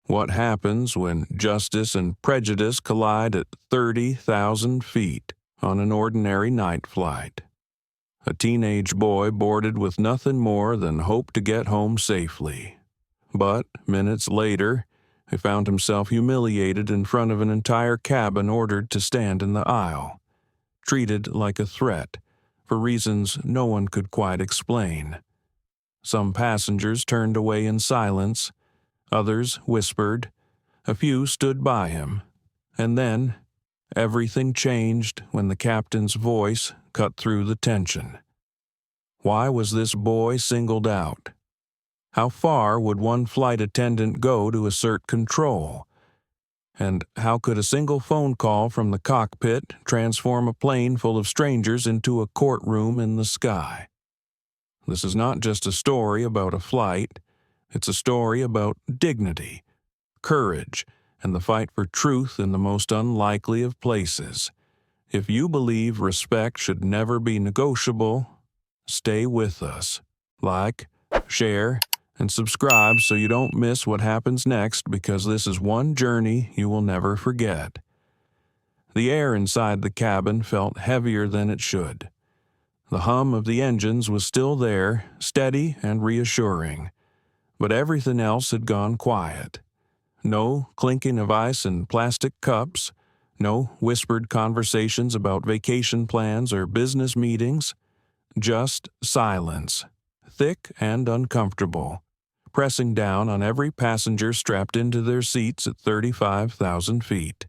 What happens when justice and prejudice collide at 30,000 feet on an ordinary night flight? A teenage boy boarded with nothing more than hope to get home safely. But minutes later, he found himself humiliated in front of an entire cabin ordered to stand in the aisle, treated like a threat for reasons no one could quite explain. Some passengers turned away in silence, others whispered, a few stood by him, and then everything changed when the captain's voice cut through the tension. Why was this boy singled out? How far would one flight attendant go to assert control? And how could a single phone call from the cockpit transform a plane full of strangers into a courtroom in the sky? This is not just a story about a flight. It's a story about dignity, courage, and the fight for truth in the most unlikely of places. If you believe respect should never be negotiable, stay with us. Like, share, and subscribe so you don't miss what happens next, because this is one journey you will never forget. The air inside the cabin felt heavier than it should. The hum of the engines was still there, steady and reassuring. But everything else had gone quiet. No clinking of ice in plastic cups, no whispered conversations about vacation plans or business meetings, just silence, thick and uncomfortable, pressing down on every passenger strapped into their seats at 35,000 feet.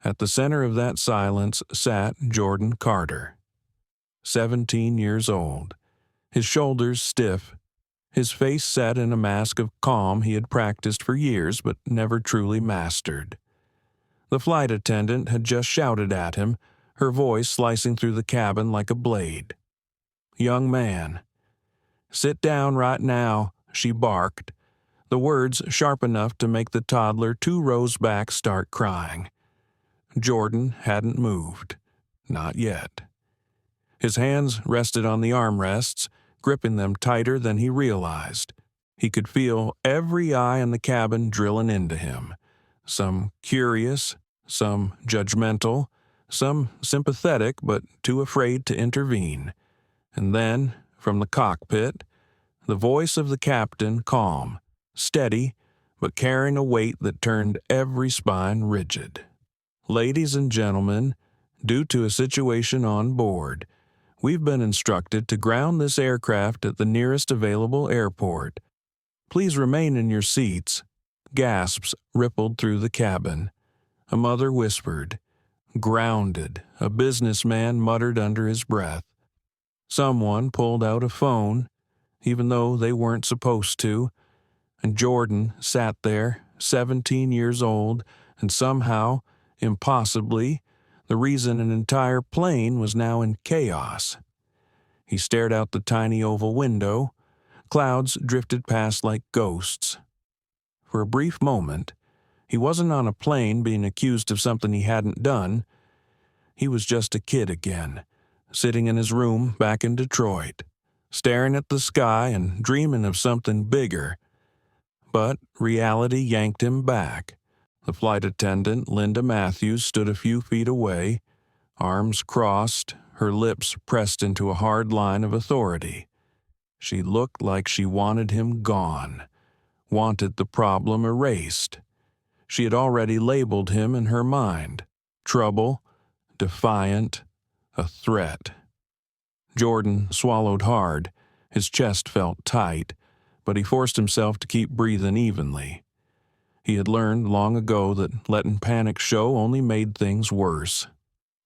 At the center of that silence sat Jordan Carter, 17 years old, his shoulders stiff, his face set in a mask of calm he had practiced for years but never truly mastered. The flight attendant had just shouted at him, her voice slicing through the cabin like a blade. "Young man." "Sit down right now," she barked, the words sharp enough to make the toddler 2 rows back start crying. Jordan hadn't moved. Not yet. His hands rested on the armrests, gripping them tighter than he realized. He could feel every eye in the cabin drilling into him, some curious, some judgmental, some sympathetic but too afraid to intervene. And then, from the cockpit, the voice of the captain calm, steady, but carrying a weight that turned every spine rigid. "Ladies and gentlemen, due to a situation on board, we've been instructed to ground this aircraft at the nearest available airport. Please remain in your seats." Gasps rippled through the cabin. A mother whispered. "Grounded," a businessman muttered under his breath. Someone pulled out a phone, even though they weren't supposed to, and Jordan sat there, 17 years old, and somehow, impossibly, the reason an entire plane was now in chaos. He stared out the tiny oval window. Clouds drifted past like ghosts. For a brief moment, he wasn't on a plane being accused of something he hadn't done. He was just a kid again, sitting in his room back in Detroit, staring at the sky and dreaming of something bigger. But reality yanked him back. The flight attendant, Linda Matthews, stood a few feet away, arms crossed, her lips pressed into a hard line of authority. She looked like she wanted him gone, wanted the problem erased. She had already labeled him in her mind: trouble, defiant, a threat. Jordan swallowed hard. His chest felt tight, but he forced himself to keep breathing evenly. He had learned long ago that letting panic show only made things worse.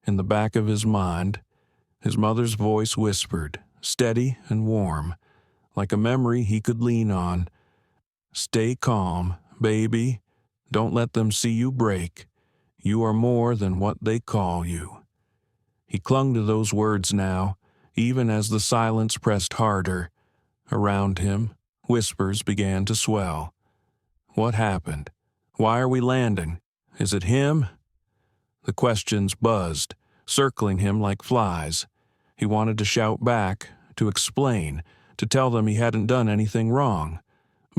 In the back of his mind, his mother's voice whispered, steady and warm, like a memory he could lean on. "Stay calm, baby. Don't let them see you break. You are more than what they call you." He clung to those words now, even as the silence pressed harder. Around him, whispers began to swell. What happened? Why are we landing? Is it him? The questions buzzed, circling him like flies. He wanted to shout back, to explain, to tell them he hadn't done anything wrong.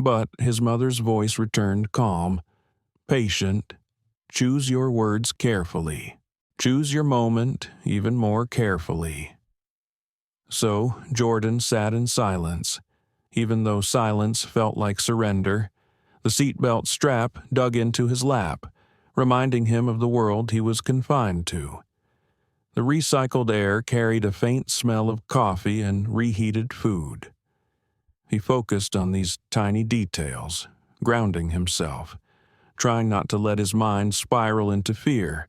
But his mother's voice returned calm, patient. Choose your words carefully. Choose your moment even more carefully. So Jordan sat in silence, even though silence felt like surrender. The seatbelt strap dug into his lap, reminding him of the world he was confined to. The recycled air carried a faint smell of coffee and reheated food. He focused on these tiny details, grounding himself, trying not to let his mind spiral into fear.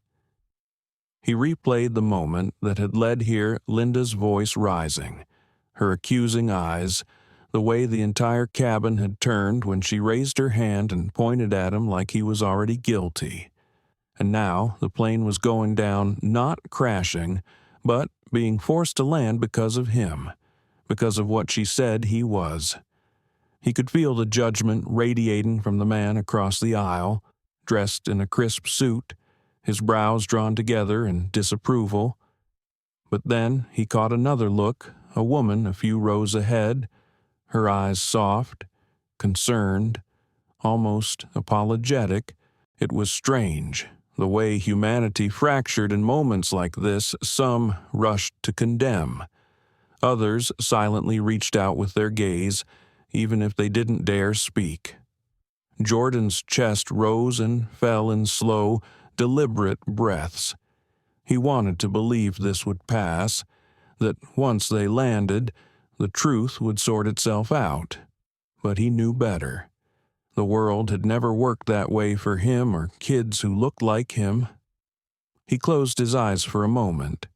He replayed the moment that had led here, Linda's voice rising, her accusing eyes, the way the entire cabin had turned when she raised her hand and pointed at him like he was already guilty. And now the plane was going down, not crashing, but being forced to land because of him, because of what she said he was. He could feel the judgment radiating from the man across the aisle, dressed in a crisp suit, his brows drawn together in disapproval. But then he caught another look, a woman a few rows ahead, her eyes soft, concerned, almost apologetic. It was strange, the way humanity fractured in moments like this. Some rushed to condemn. Others silently reached out with their gaze, even if they didn't dare speak. Jordan's chest rose and fell in slow, deliberate breaths. He wanted to believe this would pass, that once they landed, the truth would sort itself out. But he knew better. The world had never worked that way for him or kids who looked like him. He closed his eyes for a moment,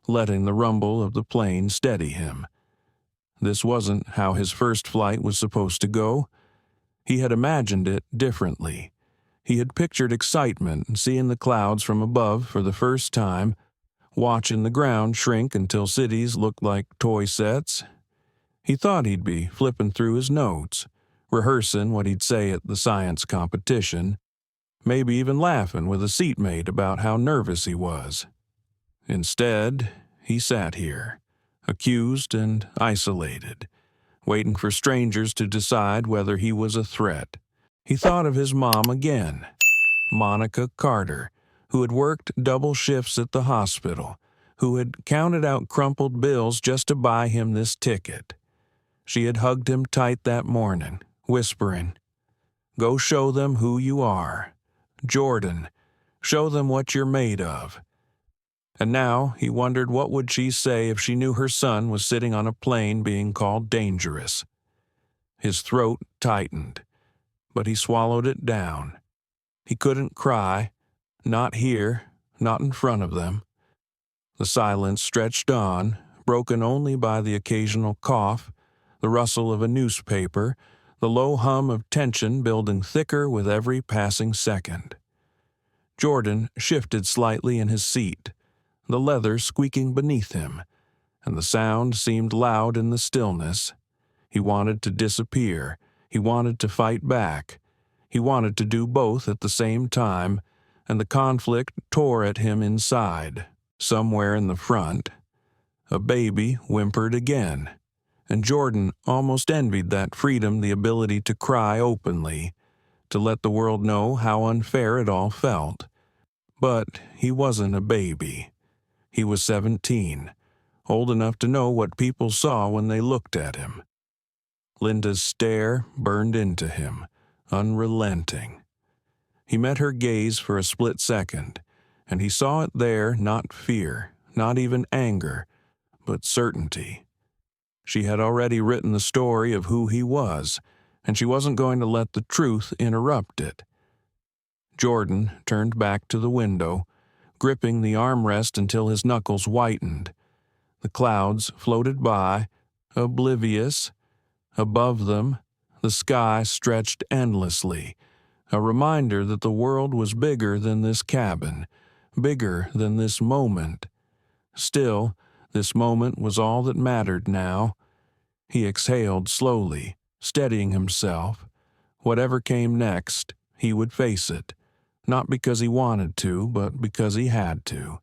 letting the rumble of the plane steady him. This wasn't how his first flight was supposed to go. He had imagined it differently. He had pictured excitement, seeing the clouds from above for the first time, watching the ground shrink until cities looked like toy sets. He thought he'd be flipping through his notes, rehearsing what he'd say at the science competition, maybe even laughing with a seatmate about how nervous he was. Instead, he sat here, accused and isolated, waiting for strangers to decide whether he was a threat. He thought of his mom again, Monica Carter, who had worked double shifts at the hospital, who had counted out crumpled bills just to buy him this ticket. She had hugged him tight that morning, whispering, "Go show them who you are. Jordan, show them what you're made of." And now he wondered what would she say if she knew her son was sitting on a plane being called dangerous. His throat tightened, but he swallowed it down. He couldn't cry, not here, not in front of them. The silence stretched on, broken only by the occasional cough, the rustle of a newspaper, the low hum of tension building thicker with every passing second. Jordan shifted slightly in his seat, the leather squeaking beneath him, and the sound seemed loud in the stillness. He wanted to disappear. He wanted to fight back. He wanted to do both at the same time, and the conflict tore at him inside. Somewhere in the front, a baby whimpered again, and Jordan almost envied that freedom, the ability to cry openly, to let the world know how unfair it all felt. But he wasn't a baby. He was 17, old enough to know what people saw when they looked at him. Linda's stare burned into him, unrelenting. He met her gaze for a split second, and he saw it there, not fear, not even anger, but certainty. She had already written the story of who he was, and she wasn't going to let the truth interrupt it. Jordan turned back to the window, gripping the armrest until his knuckles whitened. The clouds floated by, oblivious. Above them, the sky stretched endlessly, a reminder that the world was bigger than this cabin, bigger than this moment. Still, this moment was all that mattered now. He exhaled slowly, steadying himself. Whatever came next, he would face it, not because he wanted to, but because he had to.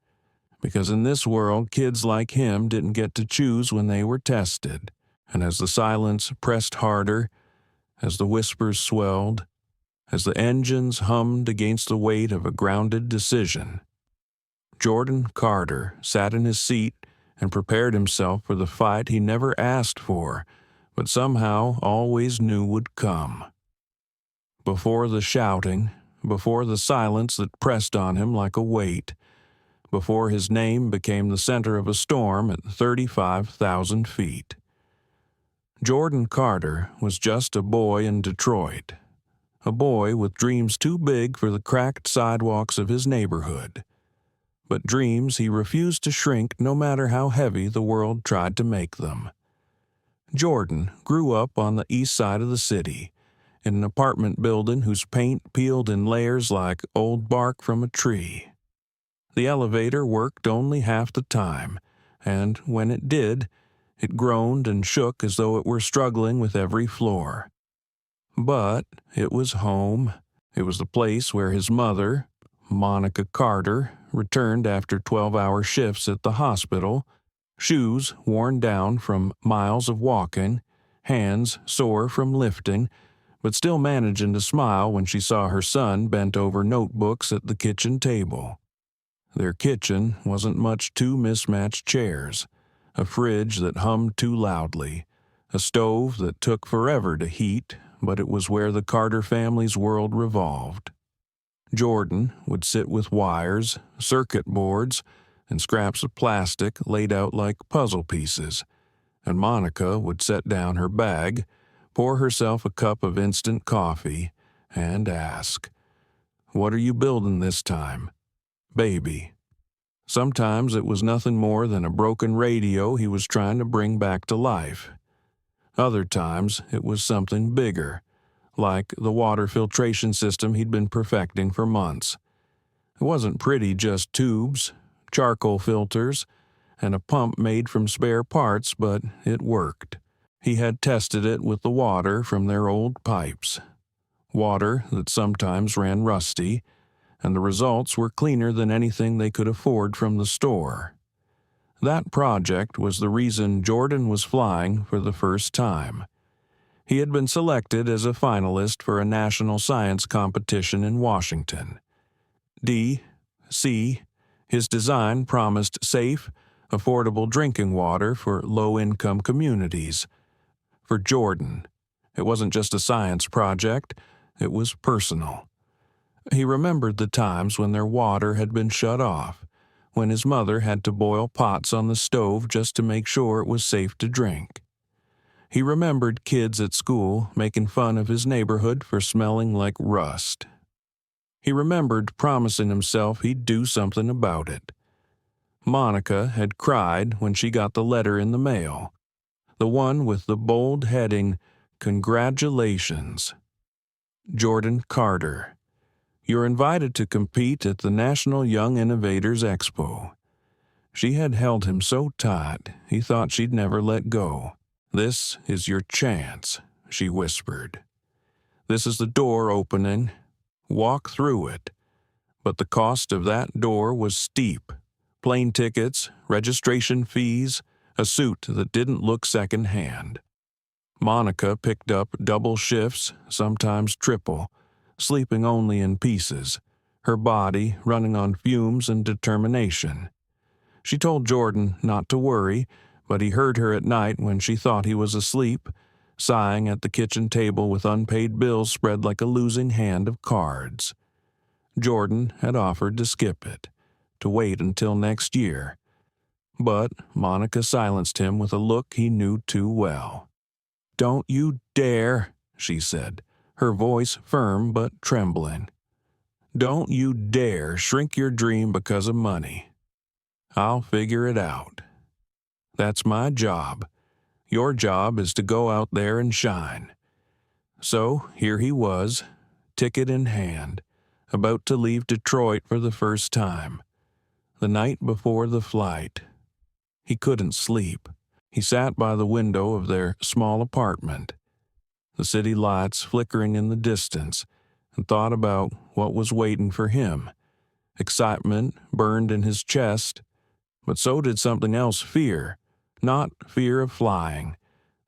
Because in this world, kids like him didn't get to choose when they were tested. And as the silence pressed harder, as the whispers swelled, as the engines hummed against the weight of a grounded decision. Jordan Carter sat in his seat and prepared himself for the fight he never asked for, but somehow always knew would come. Before the shouting, before the silence that pressed on him like a weight, before his name became the center of a storm at 35,000 feet. Jordan Carter was just a boy in Detroit, a boy with dreams too big for the cracked sidewalks of his neighborhood, but dreams he refused to shrink no matter how heavy the world tried to make them. Jordan grew up on the east side of the city, in an apartment building whose paint peeled in layers like old bark from a tree. The elevator worked only half the time, and when it did, it groaned and shook as though it were struggling with every floor. But it was home. It was the place where his mother, Monica Carter, returned after 12-hour shifts at the hospital, shoes worn down from miles of walking, hands sore from lifting, but still managing to smile when she saw her son bent over notebooks at the kitchen table. Their kitchen wasn't much two mismatched chairs, a fridge that hummed too loudly, a stove that took forever to heat, but it was where the Carter family's world revolved. Jordan would sit with wires, circuit boards, and scraps of plastic laid out like puzzle pieces, and Monica would set down her bag, pour herself a cup of instant coffee, and ask, "What are you building this time, baby?" Sometimes it was nothing more than a broken radio he was trying to bring back to life. Other times it was something bigger, like the water filtration system he'd been perfecting for months. It wasn't pretty, just tubes, charcoal filters, and a pump made from spare parts, but it worked. He had tested it with the water from their old pipes. Water that sometimes ran rusty, and the results were cleaner than anything they could afford from the store. That project was the reason Jordan was flying for the first time. He had been selected as a finalist for a national science competition in Washington. His design promised safe, affordable drinking water for low-income communities. For Jordan, it wasn't just a science project, it was personal. He remembered the times when their water had been shut off, when his mother had to boil pots on the stove just to make sure it was safe to drink. He remembered kids at school making fun of his neighborhood for smelling like rust. He remembered promising himself he'd do something about it. Monica had cried when she got the letter in the mail, the one with the bold heading, "Congratulations. Jordan Carter. You're invited to compete at the National Young Innovators Expo." She had held him so tight, he thought she'd never let go. "This is your chance," she whispered. "This is the door opening. Walk through it." But the cost of that door was steep. Plane tickets, registration fees, a suit that didn't look second-hand. Monica picked up double shifts, sometimes triple, sleeping only in pieces, her body running on fumes and determination. She told Jordan not to worry, but he heard her at night when she thought he was asleep, sighing at the kitchen table with unpaid bills spread like a losing hand of cards. Jordan had offered to skip it, to wait until next year. But Monica silenced him with a look he knew too well. "Don't you dare," she said, her voice firm but trembling. "Don't you dare shrink your dream because of money. I'll figure it out. That's my job. Your job is to go out there and shine." So here he was, ticket in hand, about to leave Detroit for the first time. The night before the flight. He couldn't sleep. He sat by the window of their small apartment, the city lights flickering in the distance, and thought about what was waiting for him. Excitement burned in his chest, but so did something else, fear. Not fear of flying,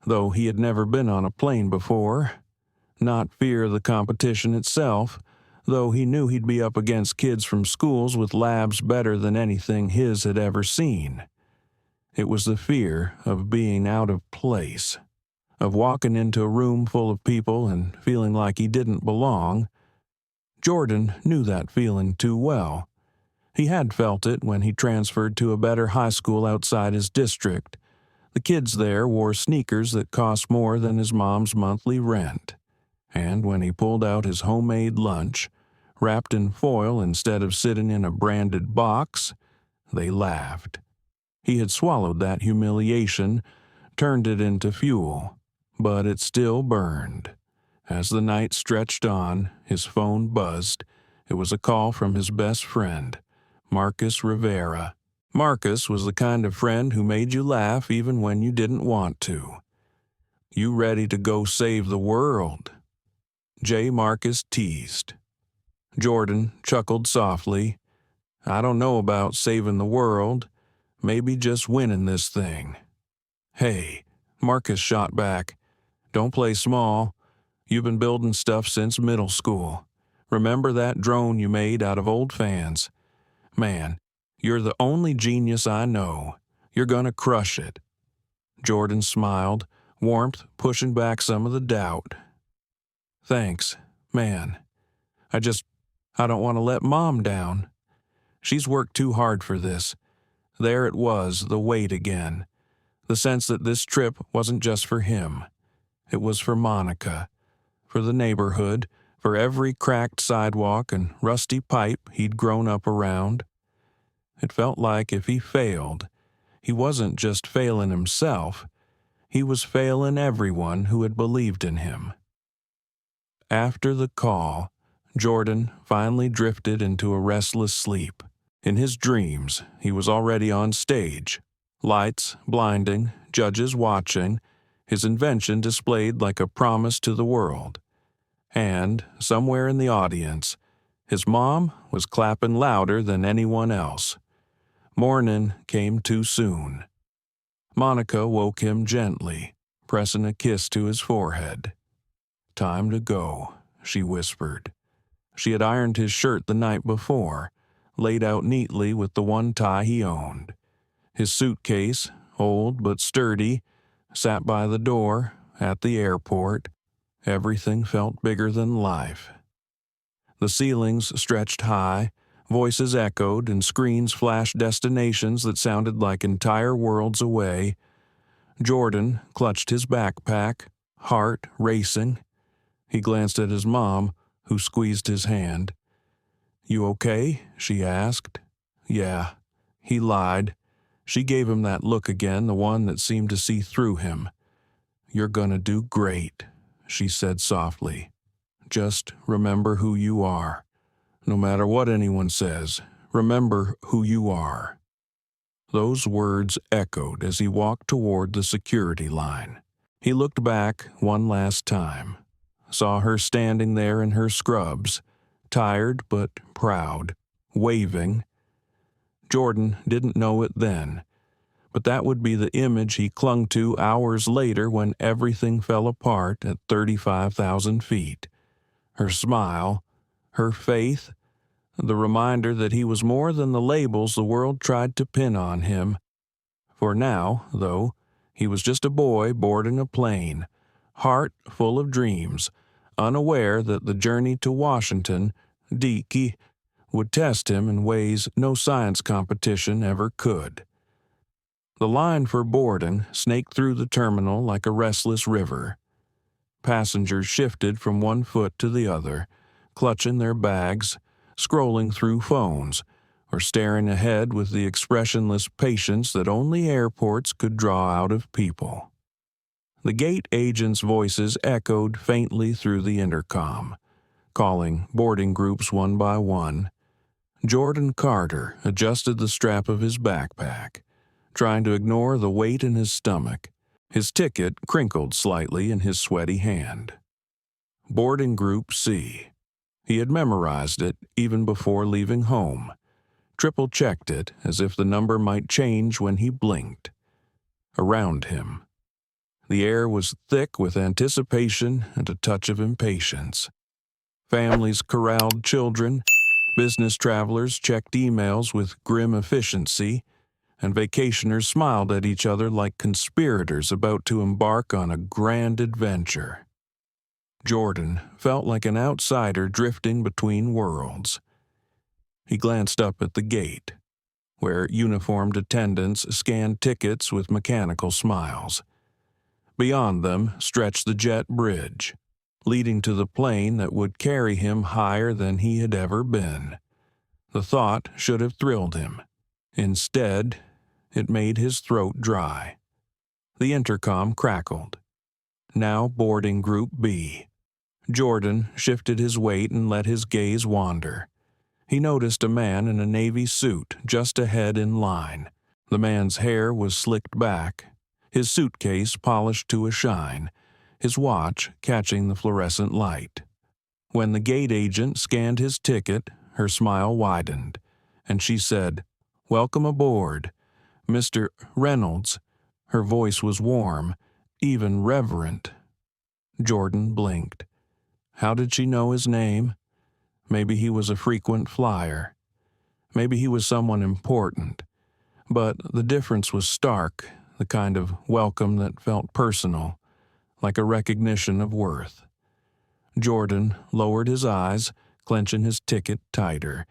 though he had never been on a plane before. not fear the competition itself, though he knew he'd be up against kids from schools with labs better than anything his had ever seen. It was the fear of being out of place, of walking into a room full of people and feeling like he didn't belong. Jordan knew that feeling too well. He had felt it when he transferred to a better high school outside his district. The kids there wore sneakers that cost more than his mom's monthly rent. And when he pulled out his homemade lunch, wrapped in foil instead of sitting in a branded box, they laughed. He had swallowed that humiliation, turned it into fuel, but it still burned. As the night stretched on, his phone buzzed. It was a call from his best friend, Marcus Rivera. Marcus was the kind of friend who made you laugh even when you didn't want to. "You ready to go save the world?" J. Marcus teased. Jordan chuckled softly. "I don't know about saving the world. Maybe just winning this thing." "Hey," Marcus shot back, "don't play small. You've been building stuff since middle school. Remember that drone you made out of old fans? Man, you're the only genius I know. You're gonna crush it." Jordan smiled, warmth pushing back some of the doubt. "Thanks, man. I don't want to let Mom down. She's worked too hard for this." There it was, the weight again. The sense that this trip wasn't just for him. It was for Monica, for the neighborhood, for every cracked sidewalk and rusty pipe he'd grown up around. It felt like if he failed, he wasn't just failing himself, he was failing everyone who had believed in him. After the call, Jordan finally drifted into a restless sleep. In his dreams, he was already on stage. Lights blinding, judges watching, his invention displayed like a promise to the world. And, somewhere in the audience, his mom was clapping louder than anyone else. Morning came too soon. Monica woke him gently, pressing a kiss to his forehead. "Time to go," she whispered. She had ironed his shirt the night before, laid out neatly with the one tie he owned. His suitcase, old but sturdy, sat by the door at the airport. Everything felt bigger than life. The ceilings stretched high, voices echoed, and screens flashed destinations that sounded like entire worlds away. Jordan clutched his backpack, heart racing. He glanced at his mom, who squeezed his hand. "You okay?" she asked. "Yeah." He lied. She gave him that look again, the one that seemed to see through him. "You're gonna do great," she said softly. "Just remember who you are. No matter what anyone says, remember who you are." Those words echoed as he walked toward the security line. He looked back one last time, saw her standing there in her scrubs, tired but proud, waving. Jordan didn't know it then, but that would be the image he clung to hours later when everything fell apart at 35,000 feet. Her smile, her faith, the reminder that he was more than the labels the world tried to pin on him. For now, though, he was just a boy boarding a plane, heart full of dreams, unaware that the journey to Washington, D.C., would test him in ways no science competition ever could. The line for boarding snaked through the terminal like a restless river. Passengers shifted from one foot to the other, clutching their bags, scrolling through phones, or staring ahead with the expressionless patience that only airports could draw out of people. The gate agents' voices echoed faintly through the intercom, calling boarding groups one by one. Jordan Carter adjusted the strap of his backpack, trying to ignore the weight in his stomach. His ticket crinkled slightly in his sweaty hand. Boarding Group C. He had memorized it even before leaving home, triple-checked it as if the number might change when he blinked. Around him, The air was thick with anticipation and a touch of impatience. Families corralled children, business travelers checked emails with grim efficiency, and vacationers smiled at each other like conspirators about to embark on a grand adventure. Jordan felt like an outsider drifting between worlds. He glanced up at the gate, where uniformed attendants scanned tickets with mechanical smiles. Beyond them stretched the jet bridge, leading to the plane that would carry him higher than he had ever been. The thought should have thrilled him. Instead, it made his throat dry. The intercom crackled. Now boarding Group B. Jordan shifted his weight and let his gaze wander. He noticed a man in a navy suit just ahead in line. The man's hair was slicked back, his suitcase polished to a shine, his watch catching the fluorescent light. When the gate agent scanned his ticket, her smile widened, and she said, "Welcome aboard, Mr. Reynolds." Her voice was warm, even reverent. Jordan blinked. How did she know his name? Maybe he was a frequent flyer. Maybe he was someone important. But the difference was stark, the kind of welcome that felt personal, like a recognition of worth. Jordan lowered his eyes, clenching his ticket tighter.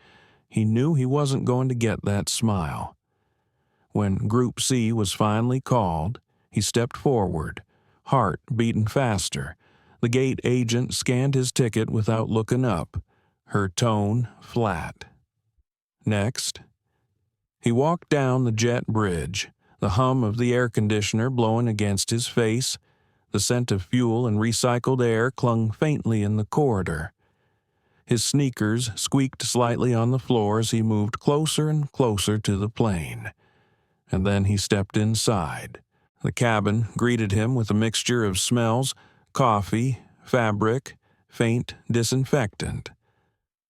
He knew he wasn't going to get that smile. When Group C was finally called, he stepped forward, heart beating faster. The gate agent scanned his ticket without looking up, her tone flat. Next. He walked down the jet bridge, the hum of the air conditioner blowing against his face. The scent of fuel and recycled air clung faintly in the corridor. His sneakers squeaked slightly on the floor as he moved closer and closer to the plane. And then he stepped inside. The cabin greeted him with a mixture of smells: coffee, fabric, faint disinfectant.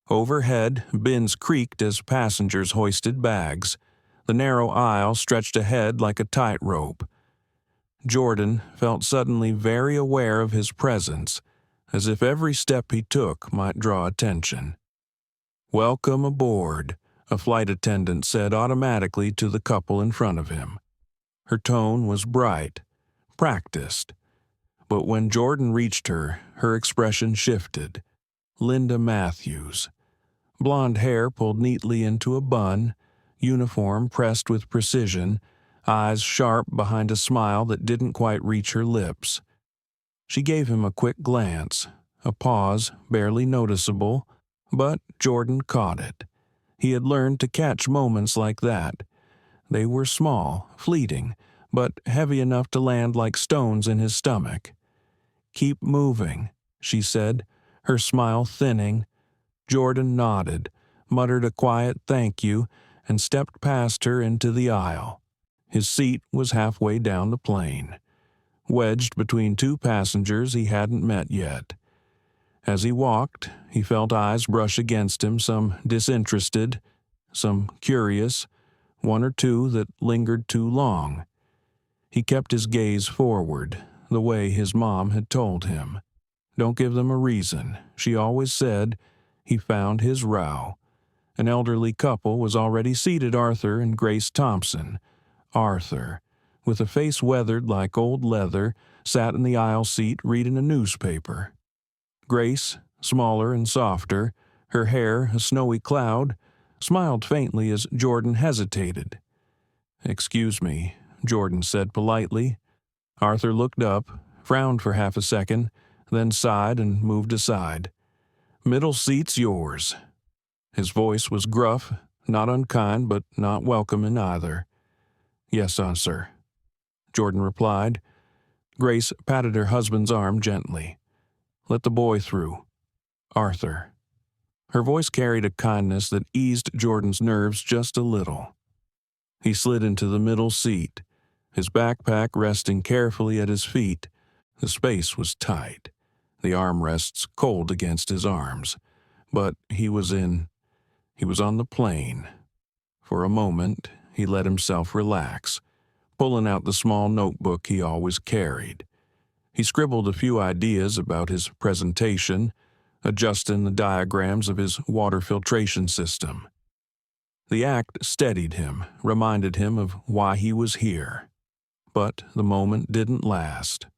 Overhead, bins creaked as passengers hoisted bags. The narrow aisle stretched ahead like a tightrope. Jordan felt suddenly very aware of his presence, as if every step he took might draw attention. "Welcome aboard," a flight attendant said automatically to the couple in front of him. Her tone was bright, practiced. But when Jordan reached her, her expression shifted. Linda Matthews. Blonde hair pulled neatly into a bun, uniform pressed with precision, eyes sharp behind a smile that didn't quite reach her lips. She gave him a quick glance, a pause barely noticeable, but Jordan caught it. He had learned to catch moments like that. They were small, fleeting, but heavy enough to land like stones in his stomach. "Keep moving," she said, her smile thinning. Jordan nodded, muttered a quiet thank you, and stepped past her into the aisle. His seat was halfway down the plane, wedged between two passengers he hadn't met yet. As he walked, he felt eyes brush against him, some disinterested, some curious, one or two that lingered too long. He kept his gaze forward, the way his mom had told him. Don't give them a reason, she always said. He found his row. An elderly couple was already seated, Arthur and Grace Thompson. Arthur, with a face weathered like old leather, sat in the aisle seat reading a newspaper. Grace, smaller and softer, her hair a snowy cloud, smiled faintly as Jordan hesitated. "Excuse me," Jordan said politely. Arthur looked up, frowned for half a second, then sighed and moved aside. "Middle seat's yours." His voice was gruff, not unkind, but not welcoming either. "Yes, sir," Jordan replied. Grace patted her husband's arm gently. "Let the boy through. Arthur." Her voice carried a kindness that eased Jordan's nerves just a little. He slid into the middle seat, his backpack resting carefully at his feet. The space was tight, the armrests cold against his arms. But he was on the plane. For a moment, he let himself relax, pulling out the small notebook he always carried. He scribbled a few ideas about his presentation, adjusting the diagrams of his water filtration system. The act steadied him, reminded him of why he was here. But the moment didn't last.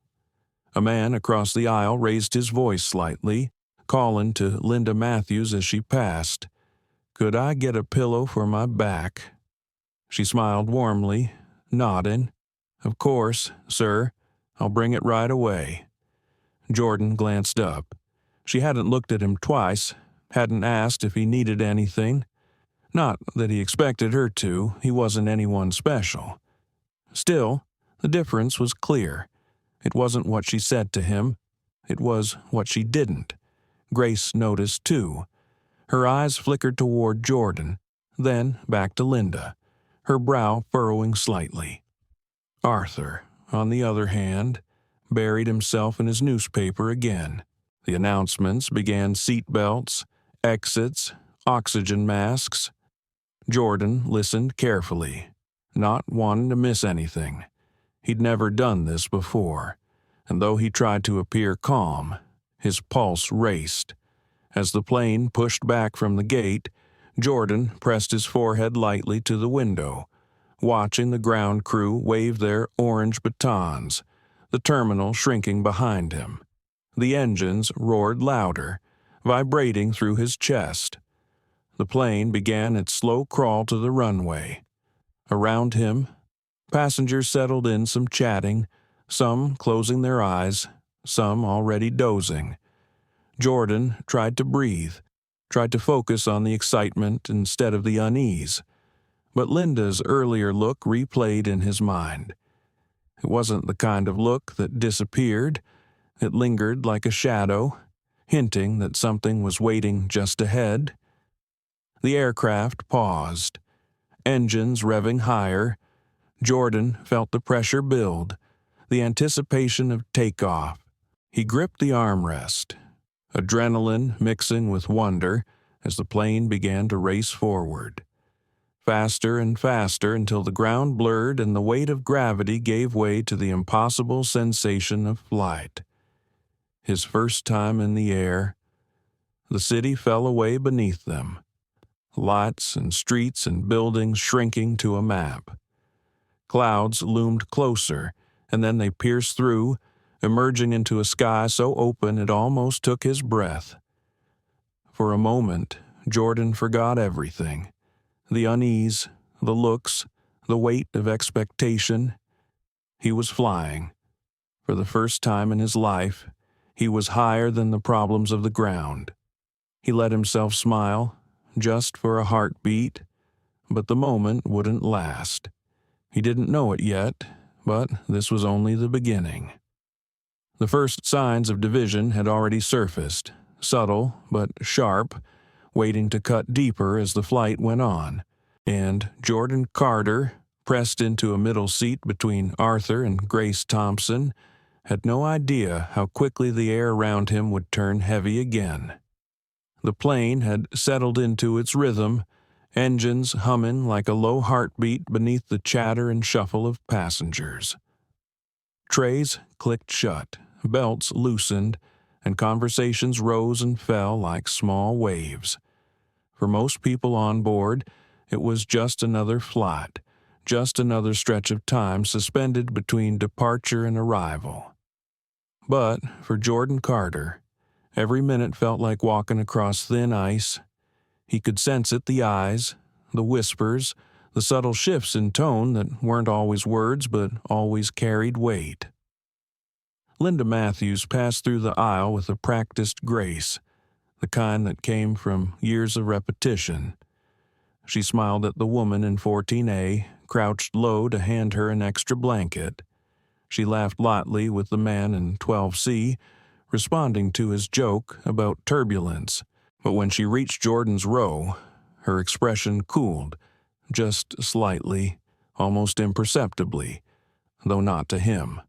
A man across the aisle raised his voice slightly, calling to Linda Matthews as she passed. "Could I get a pillow for my back?" She smiled warmly, nodding. "Of course, sir. I'll bring it right away." Jordan glanced up. She hadn't looked at him twice, hadn't asked if he needed anything. Not that he expected her to, he wasn't anyone special. Still, the difference was clear. It wasn't what she said to him. It was what she didn't. Grace noticed, too. Her eyes flickered toward Jordan, then back to Linda, her brow furrowing slightly. Arthur, on the other hand, buried himself in his newspaper again. The announcements began seatbelts, exits, oxygen masks. Jordan listened carefully, not wanting to miss anything. He'd never done this before, and though he tried to appear calm, his pulse raced. As the plane pushed back from the gate, Jordan pressed his forehead lightly to the window, watching the ground crew wave their orange batons, the terminal shrinking behind him. The engines roared louder, vibrating through his chest. The plane began its slow crawl to the runway. Around him, passengers settled in, some chatting, some closing their eyes, some already dozing. Jordan tried to breathe, tried to focus on the excitement instead of the unease. But Linda's earlier look replayed in his mind. It wasn't the kind of look that disappeared. It lingered like a shadow, hinting that something was waiting just ahead. The aircraft paused, engines revving higher. Jordan felt the pressure build, the anticipation of takeoff. He gripped the armrest, adrenaline mixing with wonder as the plane began to race forward. Faster and faster until the ground blurred and the weight of gravity gave way to the impossible sensation of flight. His first time in the air, the city fell away beneath them. Lights and streets and buildings shrinking to a map. Clouds loomed closer, and then they pierced through, emerging into a sky so open it almost took his breath. For a moment, Jordan forgot everything. The unease, the looks, the weight of expectation. He was flying. For the first time in his life, he was higher than the problems of the ground. He let himself smile, just for a heartbeat, but the moment wouldn't last. He didn't know it yet, but this was only the beginning. The first signs of division had already surfaced, subtle but sharp, waiting to cut deeper as the flight went on, and Jordan Carter, pressed into a middle seat between Arthur and Grace Thompson, had no idea how quickly the air around him would turn heavy again. The plane had settled into its rhythm, engines humming like a low heartbeat beneath the chatter and shuffle of passengers. Trays clicked shut, belts loosened, and conversations rose and fell like small waves. For most people on board, it was just another flight, just another stretch of time suspended between departure and arrival. But for Jordan Carter, every minute felt like walking across thin ice. He could sense it, the eyes, the whispers, the subtle shifts in tone that weren't always words but always carried weight. Linda Matthews passed through the aisle with a practiced grace, the kind that came from years of repetition. She smiled at the woman in 14A, crouched low to hand her an extra blanket. She laughed lightly with the man in 12C, responding to his joke about turbulence. But when she reached Jordan's row, her expression cooled, just slightly, almost imperceptibly, though not to him.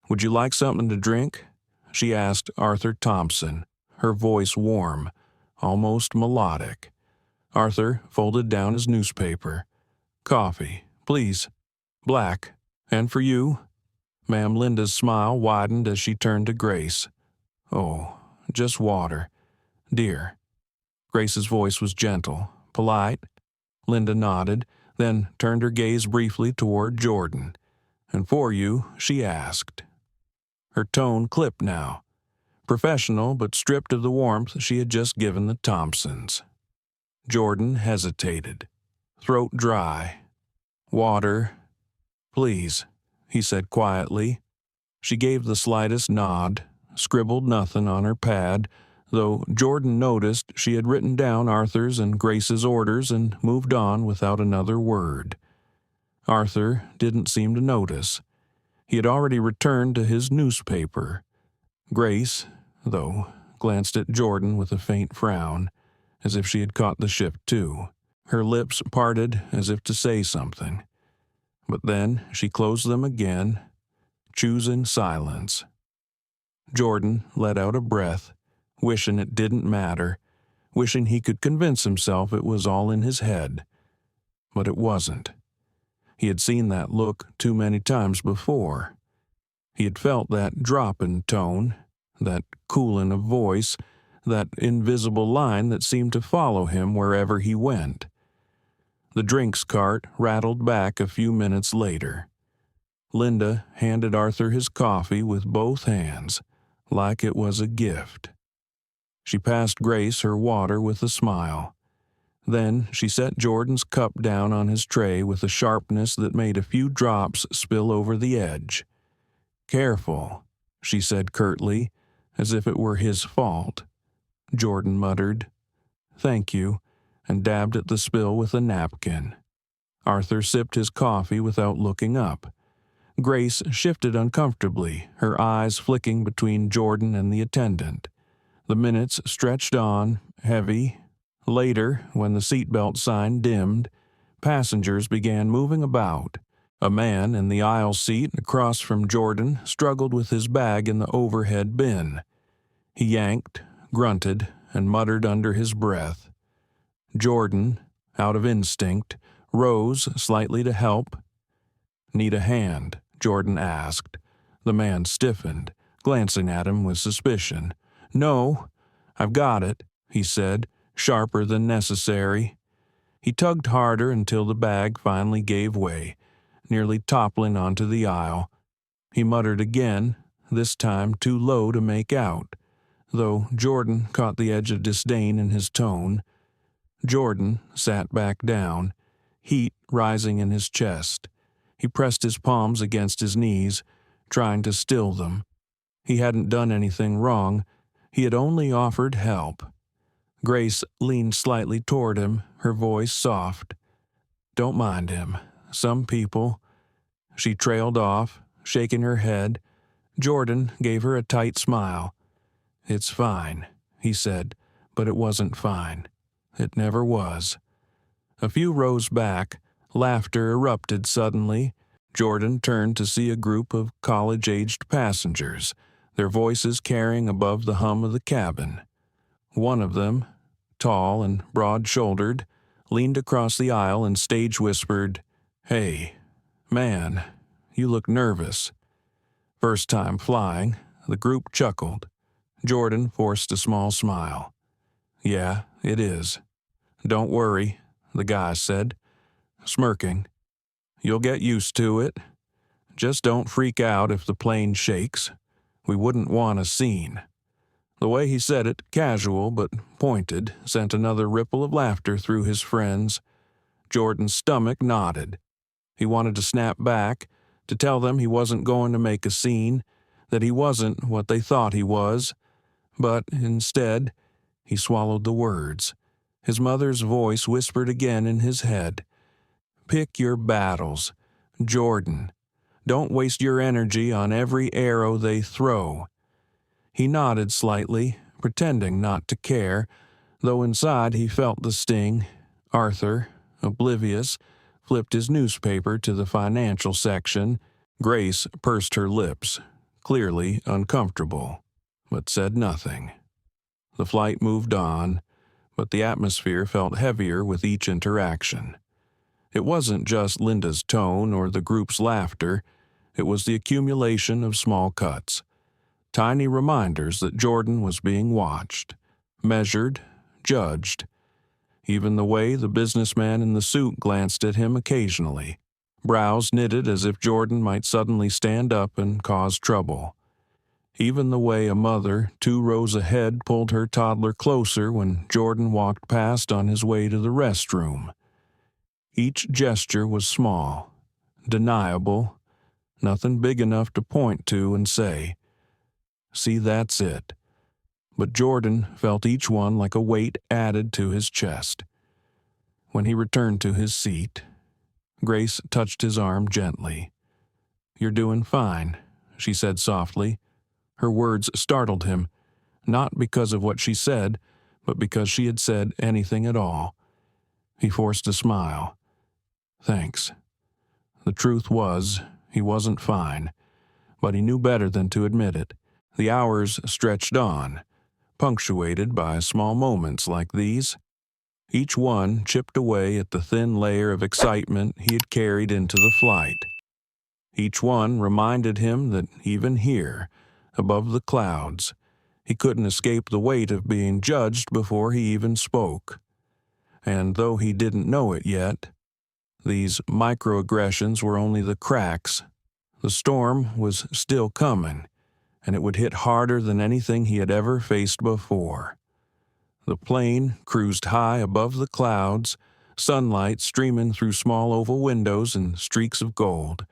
"Would you like something to drink?" she asked Arthur Thompson, her voice warm, almost melodic. Arthur folded down his newspaper. "Coffee, please. Black. And for you?" Ma'am Linda's smile widened as she turned to Grace. "Oh, just water, dear." Grace's voice was gentle, polite. Linda nodded, then turned her gaze briefly toward Jordan. "And for you," she asked. Her tone clipped now, professional but stripped of the warmth she had just given the Thompsons. Jordan hesitated, throat dry. "Water, please," he said quietly. She gave the slightest nod, scribbled nothing on her pad, though Jordan noticed she had written down Arthur's and Grace's orders and moved on without another word. Arthur didn't seem to notice. He had already returned to his newspaper. Grace, though, glanced at Jordan with a faint frown, as if she had caught the shift too. Her lips parted as if to say something. But then she closed them again, choosing silence. Jordan let out a breath, wishing it didn't matter, wishing he could convince himself it was all in his head. But it wasn't. He had seen that look too many times before. He had felt that drop in tone, that cooling of voice, that invisible line that seemed to follow him wherever he went. The drinks cart rattled back a few minutes later. Linda handed Arthur his coffee with both hands, like it was a gift. She passed Grace her water with a smile. Then she set Jordan's cup down on his tray with a sharpness that made a few drops spill over the edge. "Careful," she said curtly, as if it were his fault. Jordan muttered, "Thank you," and dabbed at the spill with a napkin. Arthur sipped his coffee without looking up. Grace shifted uncomfortably, her eyes flicking between Jordan and the attendant. The minutes stretched on, heavy. Later, when the seatbelt sign dimmed, passengers began moving about. A man in the aisle seat across from Jordan struggled with his bag in the overhead bin. He yanked, grunted, and muttered under his breath. Jordan, out of instinct, rose slightly to help. "Need a hand?" Jordan asked. The man stiffened, glancing at him with suspicion. "No, I've got it," he said, sharper than necessary. He tugged harder until the bag finally gave way, nearly toppling onto the aisle. He muttered again, this time too low to make out, though Jordan caught the edge of disdain in his tone. Jordan sat back down, heat rising in his chest. He pressed his palms against his knees, trying to still them. He hadn't done anything wrong. He had only offered help. Grace leaned slightly toward him, her voice soft. "Don't mind him. Some people—" She trailed off, shaking her head. Jordan gave her a tight smile. "It's fine," he said, but it wasn't fine. It never was. A few rows back, laughter erupted suddenly. Jordan turned to see a group of college-aged passengers, their voices carrying above the hum of the cabin. One of them, tall and broad-shouldered, leaned across the aisle and stage-whispered, "Hey, man, you look nervous." First time flying, the group chuckled. Jordan forced a small smile. "Yeah, it is." "Don't worry," the guy said, smirking. "You'll get used to it. Just don't freak out if the plane shakes. We wouldn't want a scene." The way he said it, casual but pointed, sent another ripple of laughter through his friends. Jordan's stomach knotted. He wanted to snap back, to tell them he wasn't going to make a scene, that he wasn't what they thought he was. But instead, he swallowed the words. His mother's voice whispered again in his head. "Pick your battles, Jordan. Don't waste your energy on every arrow they throw." He nodded slightly, pretending not to care, though inside he felt the sting. Arthur, oblivious, flipped his newspaper to the financial section. Grace pursed her lips, clearly uncomfortable, but said nothing. The flight moved on, but the atmosphere felt heavier with each interaction. It wasn't just Linda's tone or the group's laughter. It was the accumulation of small cuts, tiny reminders that Jordan was being watched, measured, judged. Even the way the businessman in the suit glanced at him occasionally, brows knitted as if Jordan might suddenly stand up and cause trouble. Even the way a mother 2 rows ahead pulled her toddler closer when Jordan walked past on his way to the restroom. Each gesture was small, deniable, nothing big enough to point to and say, "See, that's it." But Jordan felt each one like a weight added to his chest. When he returned to his seat, Grace touched his arm gently. "You're doing fine," she said softly. Her words startled him, not because of what she said, but because she had said anything at all. He forced a smile. "Thanks." The truth was, he wasn't fine, but he knew better than to admit it. The hours stretched on, punctuated by small moments like these. Each one chipped away at the thin layer of excitement he had carried into the flight. Each one reminded him that even here, above the clouds, he couldn't escape the weight of being judged before he even spoke. And though he didn't know it yet, these microaggressions were only the cracks. The storm was still coming, and it would hit harder than anything he had ever faced before. The plane cruised high above the clouds, sunlight streaming through small oval windows in streaks of gold.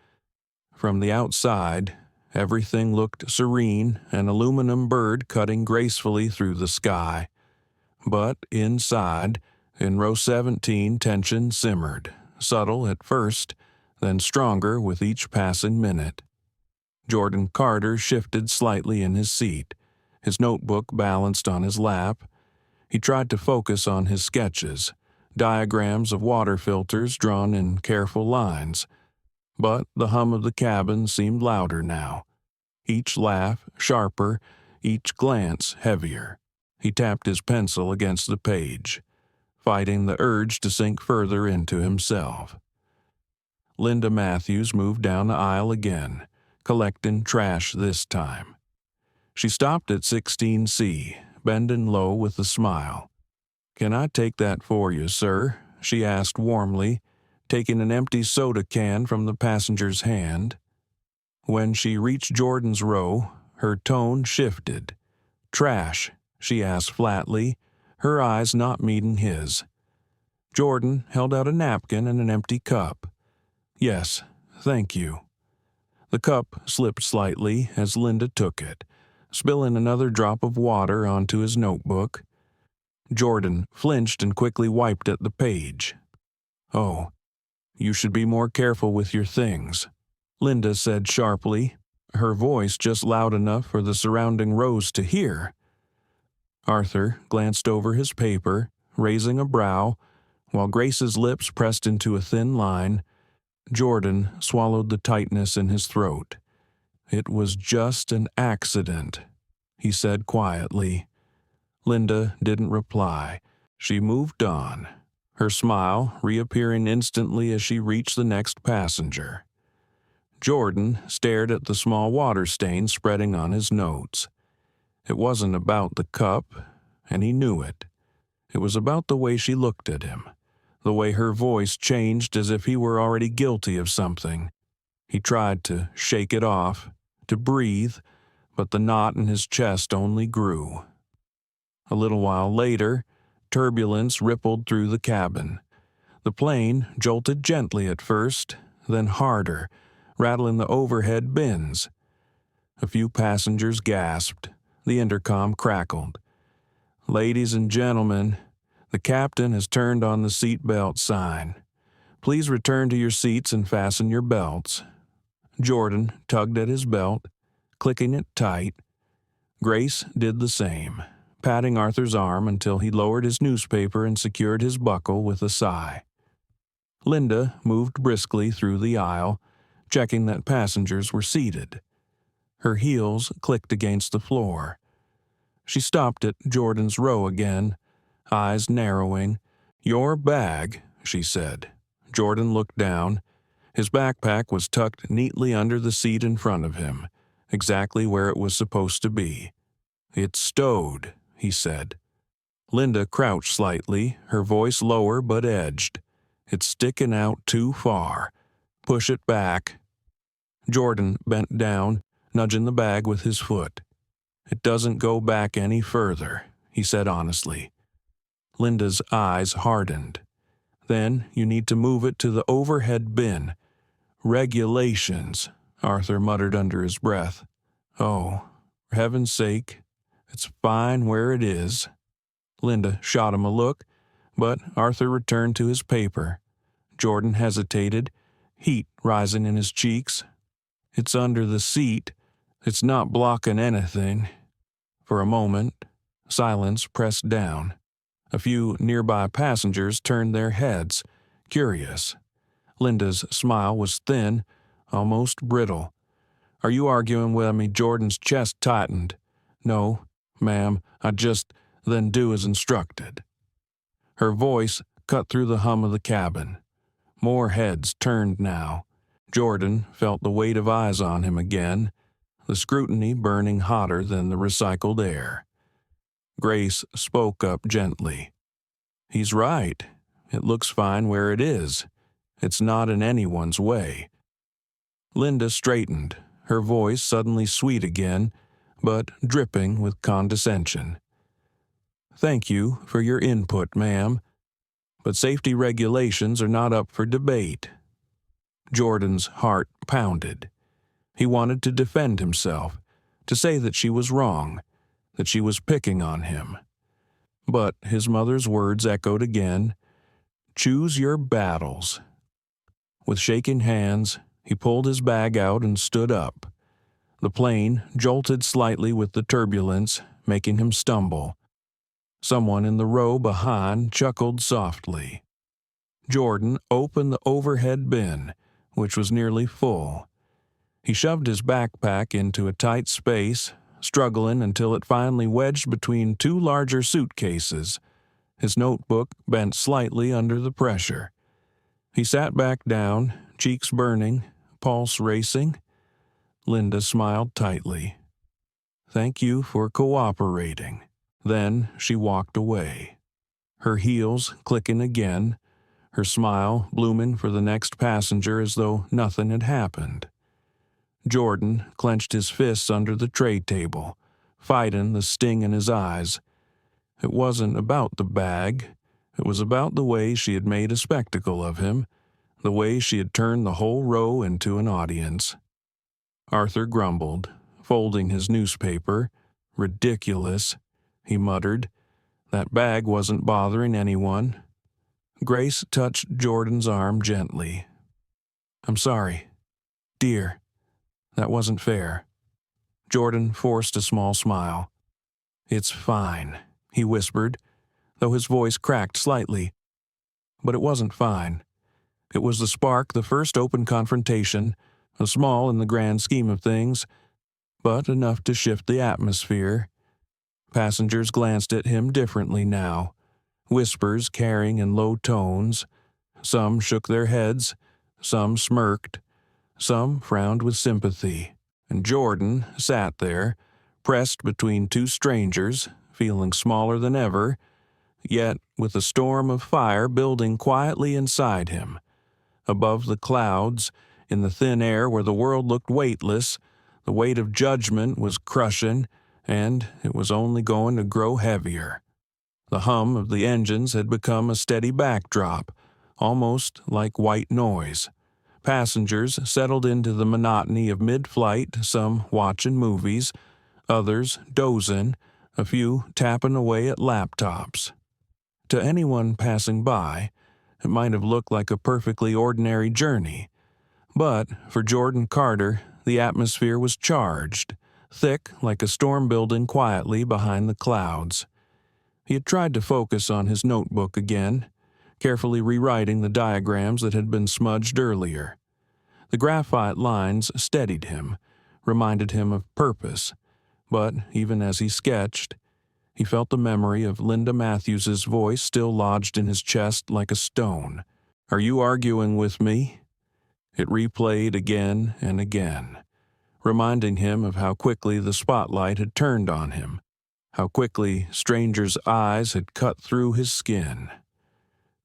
From the outside, everything looked serene, an aluminum bird cutting gracefully through the sky. But inside, in row 17, tension simmered, subtle at first, then stronger with each passing minute. Jordan Carter shifted slightly in his seat, his notebook balanced on his lap. He tried to focus on his sketches, diagrams of water filters drawn in careful lines. But the hum of the cabin seemed louder now, each laugh sharper, each glance heavier. He tapped his pencil against the page, fighting the urge to sink further into himself. Linda Matthews moved down the aisle again, collecting trash this time. She stopped at 16C, bending low with a smile. "Can I take that for you, sir?" she asked warmly, taking an empty soda can from the passenger's hand. When she reached Jordan's row, her tone shifted. "Trash?" she asked flatly, her eyes not meeting his. Jordan held out a napkin and an empty cup. "Yes, thank you." The cup slipped slightly as Linda took it, spilling another drop of water onto his notebook. Jordan flinched and quickly wiped at the page. "Oh, you should be more careful with your things," Linda said sharply, her voice just loud enough for the surrounding rows to hear. Arthur glanced over his paper, raising a brow, while Grace's lips pressed into a thin line. Jordan swallowed the tightness in his throat. "It was just an accident," he said quietly. Linda didn't reply. She moved on, her smile reappearing instantly as she reached the next passenger. Jordan stared at the small water stain spreading on his notes. It wasn't about the cup, and he knew it. It was about the way she looked at him, the way her voice changed as if he were already guilty of something. He tried to shake it off, to breathe, but the knot in his chest only grew. A little while later, turbulence rippled through the cabin. The plane jolted gently at first, then harder, rattling the overhead bins. A few passengers gasped. The intercom crackled. "Ladies and gentlemen, the captain has turned on the seatbelt sign. Please return to your seats and fasten your belts." Jordan tugged at his belt, clicking it tight. Grace did the same, patting Arthur's arm until he lowered his newspaper and secured his buckle with a sigh. Linda moved briskly through the aisle, checking that passengers were seated. Her heels clicked against the floor. She stopped at Jordan's row again, eyes narrowing. "Your bag," she said. Jordan looked down. His backpack was tucked neatly under the seat in front of him, exactly where it was supposed to be. "It's stowed," he said. Linda crouched slightly, her voice lower but edged. "It's sticking out too far. Push it back." Jordan bent down, nudging the bag with his foot. "It doesn't go back any further," he said honestly. Linda's eyes hardened. "Then you need to move it to the overhead bin." "Regulations," Arthur muttered under his breath. "Oh, for heaven's sake, it's fine where it is." Linda shot him a look, but Arthur returned to his paper. Jordan hesitated, heat rising in his cheeks. "It's under the seat. It's not blocking anything." For a moment, silence pressed down. A few nearby passengers turned their heads, curious. Linda's smile was thin, almost brittle. "Are you arguing with me?" Jordan's chest tightened. "No, ma'am, I just then do as instructed." Her voice cut through the hum of the cabin. More heads turned now. Jordan felt the weight of eyes on him again, the scrutiny burning hotter than the recycled air. Grace spoke up gently. "He's right. It looks fine where it is. It's not in anyone's way." Linda straightened, her voice suddenly sweet again, but dripping with condescension. "Thank you for your input, ma'am, but safety regulations are not up for debate." Jordan's heart pounded. He wanted to defend himself, to say that she was wrong, that she was picking on him. But his mother's words echoed again. "Choose your battles." With shaking hands, he pulled his bag out and stood up. The plane jolted slightly with the turbulence, making him stumble. Someone in the row behind chuckled softly. Jordan opened the overhead bin, which was nearly full. He shoved his backpack into a tight space, struggling until it finally wedged between two larger suitcases. His notebook bent slightly under the pressure. He sat back down, cheeks burning, pulse racing. Linda smiled tightly. "Thank you for cooperating." Then she walked away, her heels clicking again, her smile blooming for the next passenger as though nothing had happened. Jordan clenched his fists under the tray table, fighting the sting in his eyes. It wasn't about the bag. It was about the way she had made a spectacle of him, the way she had turned the whole row into an audience. Arthur grumbled, folding his newspaper. "Ridiculous," he muttered. "That bag wasn't bothering anyone." Grace touched Jordan's arm gently. "I'm sorry. Dear, that wasn't fair." Jordan forced a small smile. "It's fine," he whispered, though his voice cracked slightly. But it wasn't fine. It was the spark, the first open confrontation, small in the grand scheme of things, but enough to shift the atmosphere. Passengers glanced at him differently now, whispers carrying in low tones. Some shook their heads, some smirked, some frowned with sympathy, and Jordan sat there, pressed between two strangers, feeling smaller than ever, yet with a storm of fire building quietly inside him. Above the clouds, in the thin air where the world looked weightless, the weight of judgment was crushing, and it was only going to grow heavier. The hum of the engines had become a steady backdrop, almost like white noise. Passengers settled into the monotony of mid-flight, some watching movies, others dozing, a few tapping away at laptops. To anyone passing by, it might have looked like a perfectly ordinary journey. But for Jordan Carter, the atmosphere was charged, thick like a storm building quietly behind the clouds. He had tried to focus on his notebook again, carefully rewriting the diagrams that had been smudged earlier. The graphite lines steadied him, reminded him of purpose, but even as he sketched, he felt the memory of Linda Matthews's voice still lodged in his chest like a stone. "Are you arguing with me?" It replayed again and again, reminding him of how quickly the spotlight had turned on him, how quickly strangers' eyes had cut through his skin.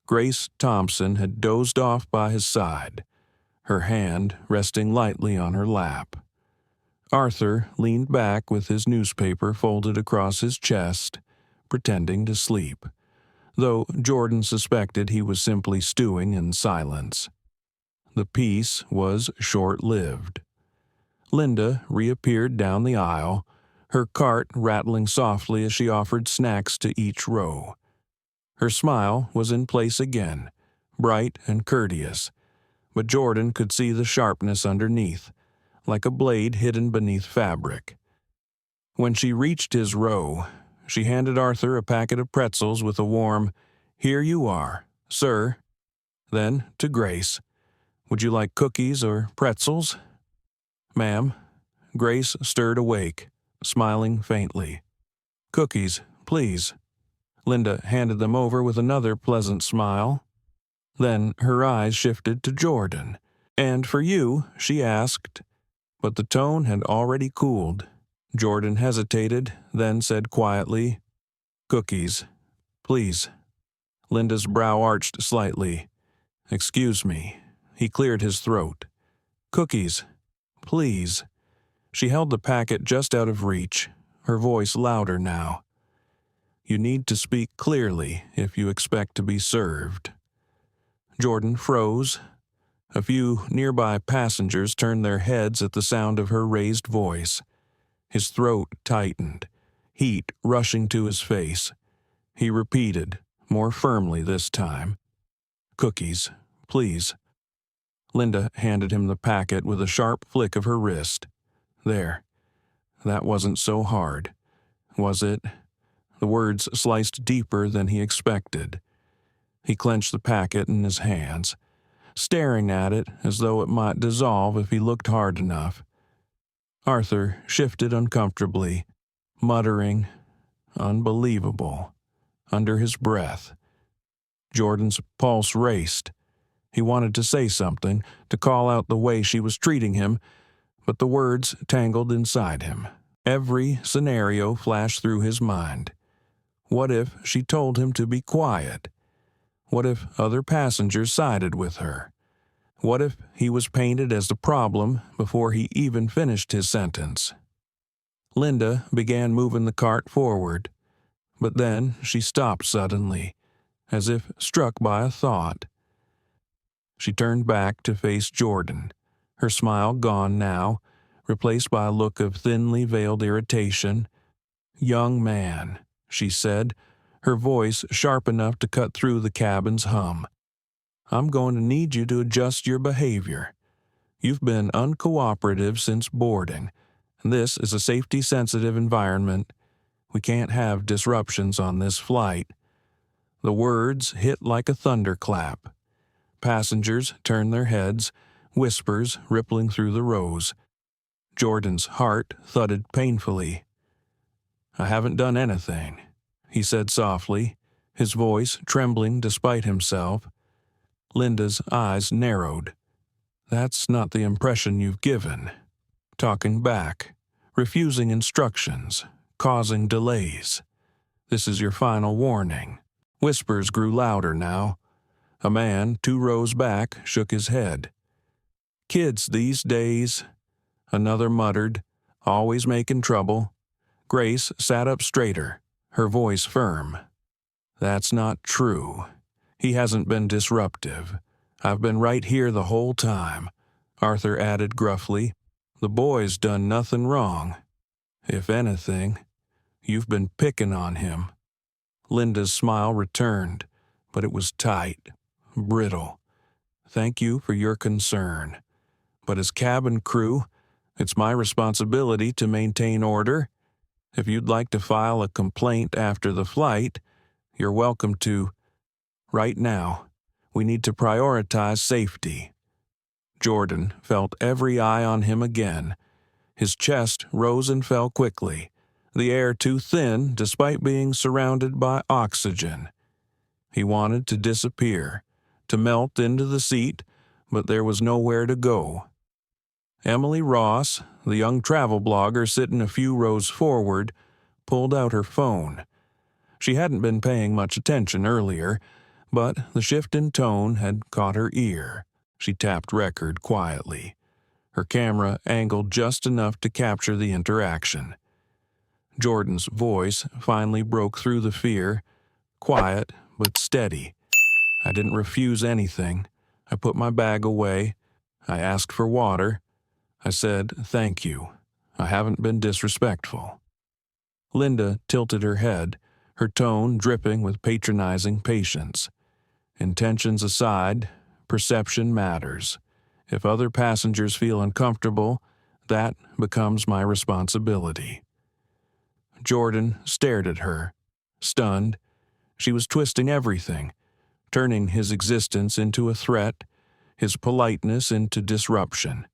Grace Thompson had dozed off by his side, her hand resting lightly on her lap. Arthur leaned back with his newspaper folded across his chest, pretending to sleep, though Jordan suspected he was simply stewing in silence. The peace was short-lived. Linda reappeared down the aisle, her cart rattling softly as she offered snacks to each row. Her smile was in place again, bright and courteous, but Jordan could see the sharpness underneath, like a blade hidden beneath fabric. When she reached his row, she handed Arthur a packet of pretzels with a warm, "Here you are, sir." Then, to Grace, "Would you like cookies or pretzels?" "Ma'am." Grace stirred awake, smiling faintly. "Cookies, please." Linda handed them over with another pleasant smile. Then her eyes shifted to Jordan. "And for you?" she asked. But the tone had already cooled. Jordan hesitated, then said quietly, "Cookies, please." Linda's brow arched slightly. "Excuse me." He cleared his throat. "Cookies, please." She held the packet just out of reach, her voice louder now. "You need to speak clearly if you expect to be served." Jordan froze. A few nearby passengers turned their heads at the sound of her raised voice. His throat tightened, heat rushing to his face. He repeated, more firmly this time, "Cookies, please." Linda handed him the packet with a sharp flick of her wrist. "There. That wasn't so hard, was it?" The words sliced deeper than he expected. He clenched the packet in his hands, staring at it as though it might dissolve if he looked hard enough. Arthur shifted uncomfortably, muttering, "Unbelievable," under his breath. Jordan's pulse raced. He wanted to say something, to call out the way she was treating him, but the words tangled inside him. Every scenario flashed through his mind. What if she told him to be quiet? What if other passengers sided with her? What if he was painted as the problem before he even finished his sentence? Linda began moving the cart forward, but then she stopped suddenly, as if struck by a thought. She turned back to face Jordan, her smile gone now, replaced by a look of thinly veiled irritation. "Young man," she said, her voice sharp enough to cut through the cabin's hum, "I'm going to need you to adjust your behavior. You've been uncooperative since boarding, and this is a safety-sensitive environment. We can't have disruptions on this flight." The words hit like a thunderclap. Passengers turned their heads, whispers rippling through the rows. Jordan's heart thudded painfully. "I haven't done anything," he said softly, his voice trembling despite himself. Linda's eyes narrowed. "That's not the impression you've given." Talking back, refusing instructions, causing delays. "This is your final warning." Whispers grew louder now. A man 2 rows back shook his head. "Kids these days," another muttered, "always making trouble." Grace sat up straighter, her voice firm. "That's not true. He hasn't been disruptive. I've been right here the whole time," Arthur added gruffly. "The boy's done nothing wrong. If anything, you've been picking on him." Linda's smile returned, but it was tight, brittle. "Thank you for your concern. But as cabin crew, it's my responsibility to maintain order. If you'd like to file a complaint after the flight, you're welcome to. Right now, we need to prioritize safety." Jordan felt every eye on him again. His chest rose and fell quickly, the air too thin despite being surrounded by oxygen. He wanted to disappear, to melt into the seat, but there was nowhere to go. Emily Ross, the young travel blogger sitting a few rows forward, pulled out her phone. She hadn't been paying much attention earlier, but the shift in tone had caught her ear. She tapped record quietly, her camera angled just enough to capture the interaction. Jordan's voice finally broke through the fear, quiet but steady. I didn't refuse anything. I put my bag away. I asked for water. I said, "Thank you. I haven't been disrespectful." Linda tilted her head, her tone dripping with patronizing patience. Intentions aside, perception matters. If other passengers feel uncomfortable, that becomes my responsibility. Jordan stared at her, stunned. She was twisting everything, turning his existence into a threat, his politeness into disruption.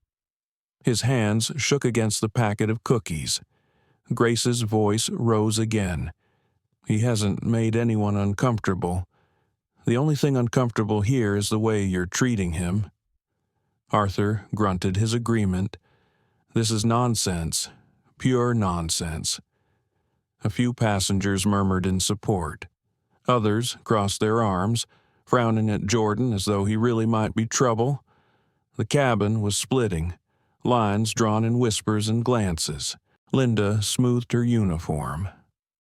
His hands shook against the packet of cookies. Grace's voice rose again. "He hasn't made anyone uncomfortable. The only thing uncomfortable here is the way you're treating him." Arthur grunted his agreement. "This is nonsense, pure nonsense." A few passengers murmured in support. Others crossed their arms, frowning at Jordan as though he really might be trouble. The cabin was splitting, lines drawn in whispers and glances. Linda smoothed her uniform,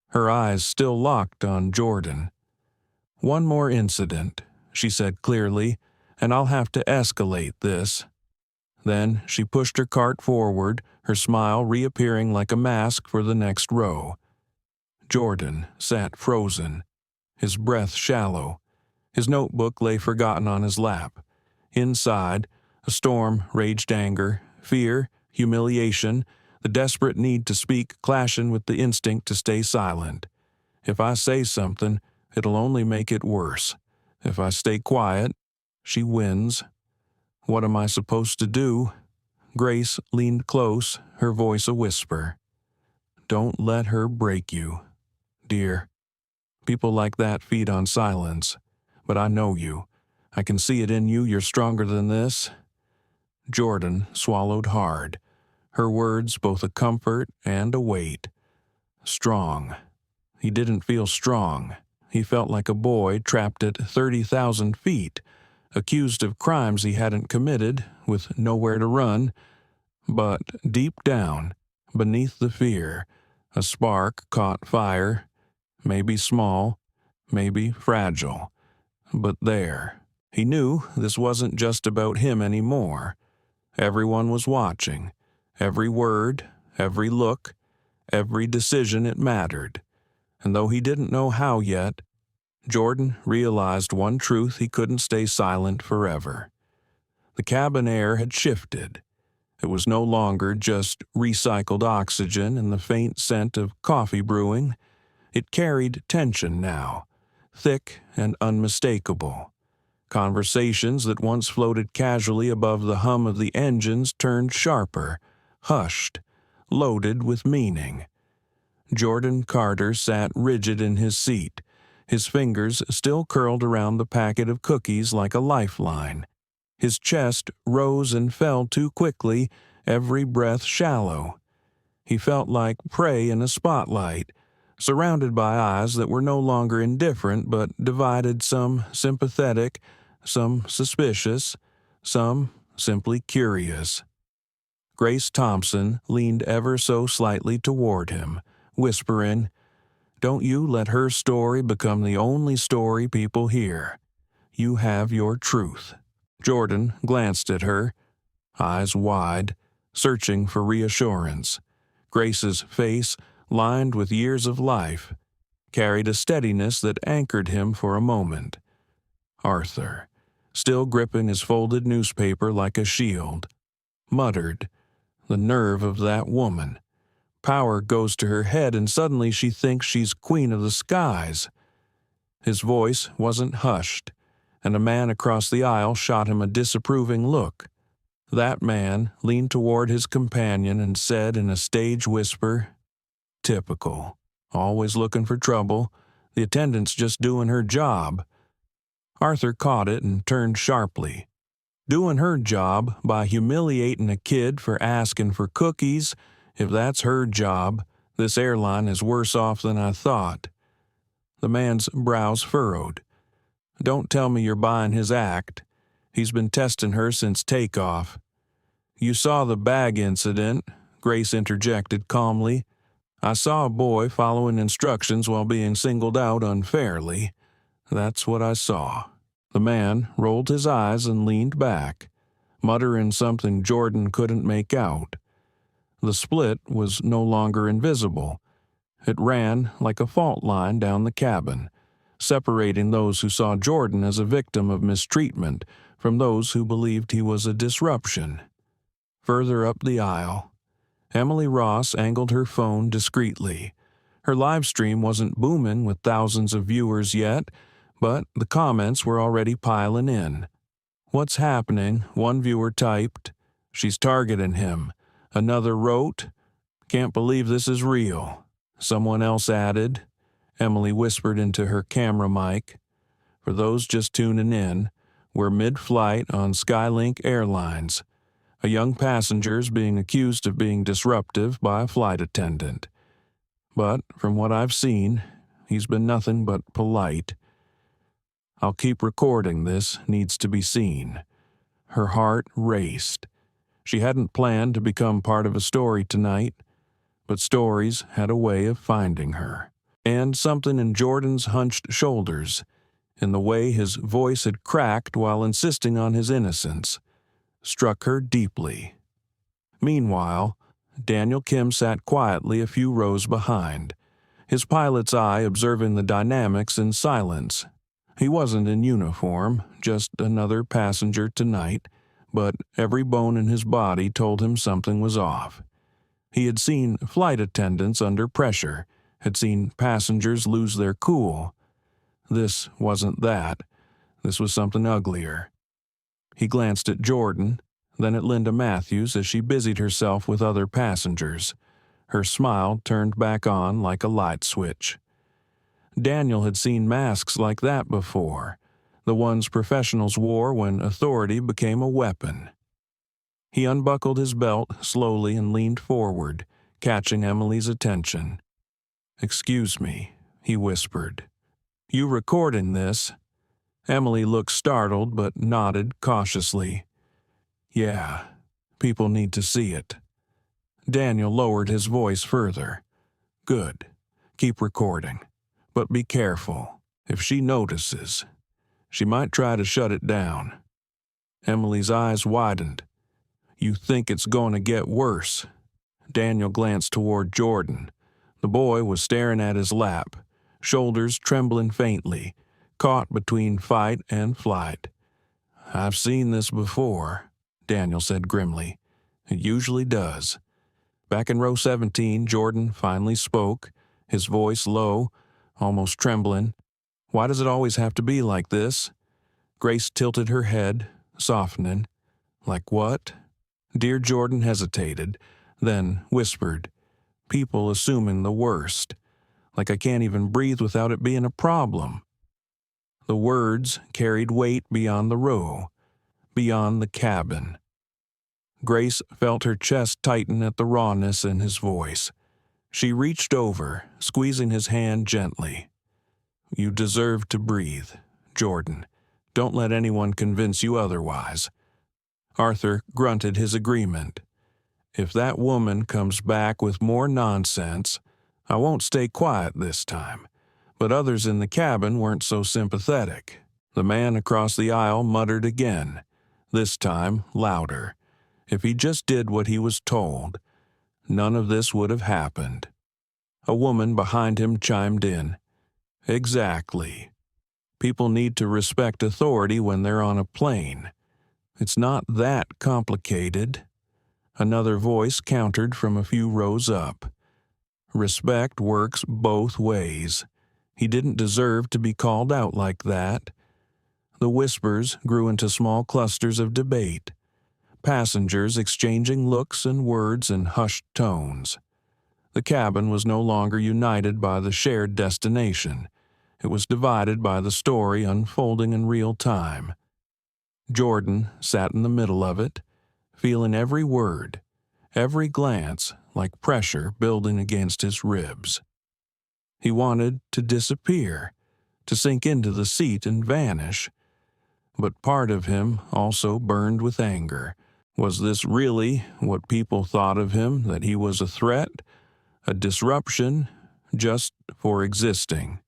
her eyes still locked on Jordan. "One more incident," she said clearly, "and I'll have to escalate this." Then she pushed her cart forward, her smile reappearing like a mask for the next row. Jordan sat frozen, his breath shallow. His notebook lay forgotten on his lap. Inside, a storm raged: anger, fear, humiliation, the desperate need to speak clashing with the instinct to stay silent. If I say something, it'll only make it worse. If I stay quiet, she wins. What am I supposed to do? Grace leaned close, her voice a whisper. "Don't let her break you, dear. People like that feed on silence. But I know you. I can see it in you. You're stronger than this." Jordan swallowed hard, her words both a comfort and a weight. Strong. He didn't feel strong. He felt like a boy trapped at 30,000 feet, accused of crimes he hadn't committed, with nowhere to run. But deep down, beneath the fear, a spark caught fire, maybe small, maybe fragile. But there, he knew this wasn't just about him anymore. Everyone was watching. Every word, every look, every decision, it mattered. And though he didn't know how yet, Jordan realized one truth: he couldn't stay silent forever. The cabin air had shifted. It was no longer just recycled oxygen and the faint scent of coffee brewing. It carried tension now, thick and unmistakable. Conversations that once floated casually above the hum of the engines turned sharper, hushed, loaded with meaning. Jordan Carter sat rigid in his seat, his fingers still curled around the packet of cookies like a lifeline. His chest rose and fell too quickly, every breath shallow. He felt like prey in a spotlight, surrounded by eyes that were no longer indifferent but divided, some sympathetic, some suspicious, some simply curious. Grace Thompson leaned ever so slightly toward him, whispering, "Don't you let her story become the only story people hear. You have your truth." Jordan glanced at her, eyes wide, searching for reassurance. Grace's face, lined with years of life, carried a steadiness that anchored him for a moment. Arthur, still gripping his folded newspaper like a shield, muttered, "The nerve of that woman. Power goes to her head and suddenly she thinks she's queen of the skies." His voice wasn't hushed, and a man across the aisle shot him a disapproving look. That man leaned toward his companion and said in a stage whisper, "Typical. Always looking for trouble. The attendant's just doing her job." Arthur caught it and turned sharply. Doing her job by humiliating a kid for asking for cookies, if that's her job, this airline is worse off than I thought. The man's brows furrowed. Don't tell me you're buying his act. He's been testing her since takeoff. You saw the bag incident, Grace interjected calmly. I saw a boy following instructions while being singled out unfairly. That's what I saw. The man rolled his eyes and leaned back, muttering something Jordan couldn't make out. The split was no longer invisible. It ran like a fault line down the cabin, separating those who saw Jordan as a victim of mistreatment from those who believed he was a disruption. Further up the aisle, Emily Ross angled her phone discreetly. Her live stream wasn't booming with thousands of viewers yet, but the comments were already piling in. "What's happening?" one viewer typed. "She's targeting him." Another wrote, "Can't believe this is real." Someone else added. Emily whispered into her camera mic. For those just tuning in, we're mid-flight on Skylink Airlines. A young passenger is being accused of being disruptive by a flight attendant. But from what I've seen, he's been nothing but polite. I'll keep recording this, needs to be seen. Her heart raced. She hadn't planned to become part of a story tonight, but stories had a way of finding her. And something in Jordan's hunched shoulders, in the way his voice had cracked while insisting on his innocence, struck her deeply. Meanwhile, Daniel Kim sat quietly a few rows behind, his pilot's eye observing the dynamics in silence. He wasn't in uniform, just another passenger tonight, but every bone in his body told him something was off. He had seen flight attendants under pressure, had seen passengers lose their cool. This wasn't that. This was something uglier. He glanced at Jordan, then at Linda Matthews as she busied herself with other passengers. Her smile turned back on like a light switch. Daniel had seen masks like that before, the ones professionals wore when authority became a weapon. He unbuckled his belt slowly and leaned forward, catching Emily's attention. "Excuse me," he whispered. "You recording this?" Emily looked startled but nodded cautiously. "Yeah, people need to see it." Daniel lowered his voice further. "Good. Keep recording. But be careful. If she notices, she might try to shut it down." Emily's eyes widened. "You think it's going to get worse?" Daniel glanced toward Jordan. The boy was staring at his lap, shoulders trembling faintly, caught between fight and flight. "I've seen this before," Daniel said grimly. "It usually does." Back in row 17, Jordan finally spoke, his voice low, almost trembling. "Why does it always have to be like this?" Grace tilted her head, softening. "Like what?" Dear Jordan hesitated, then whispered, "People assuming the worst. Like I can't even breathe without it being a problem." The words carried weight beyond the row, beyond the cabin. Grace felt her chest tighten at the rawness in his voice. She reached over, squeezing his hand gently. "You deserve to breathe, Jordan. Don't let anyone convince you otherwise." Arthur grunted his agreement. "If that woman comes back with more nonsense, I won't stay quiet this time." But others in the cabin weren't so sympathetic. The man across the aisle muttered again, this time louder. If he just did what he was told, none of this would have happened. A woman behind him chimed in. "Exactly. People need to respect authority when they're on a plane. It's not that complicated." Another voice countered from a few rows up. "Respect works both ways. He didn't deserve to be called out like that." The whispers grew into small clusters of debate, passengers exchanging looks and words in hushed tones. The cabin was no longer united by the shared destination. It was divided by the story unfolding in real time. Jordan sat in the middle of it, feeling every word, every glance like pressure building against his ribs. He wanted to disappear, to sink into the seat and vanish. But part of him also burned with anger. Was this really what people thought of him, that he was a threat, a disruption, just for existing?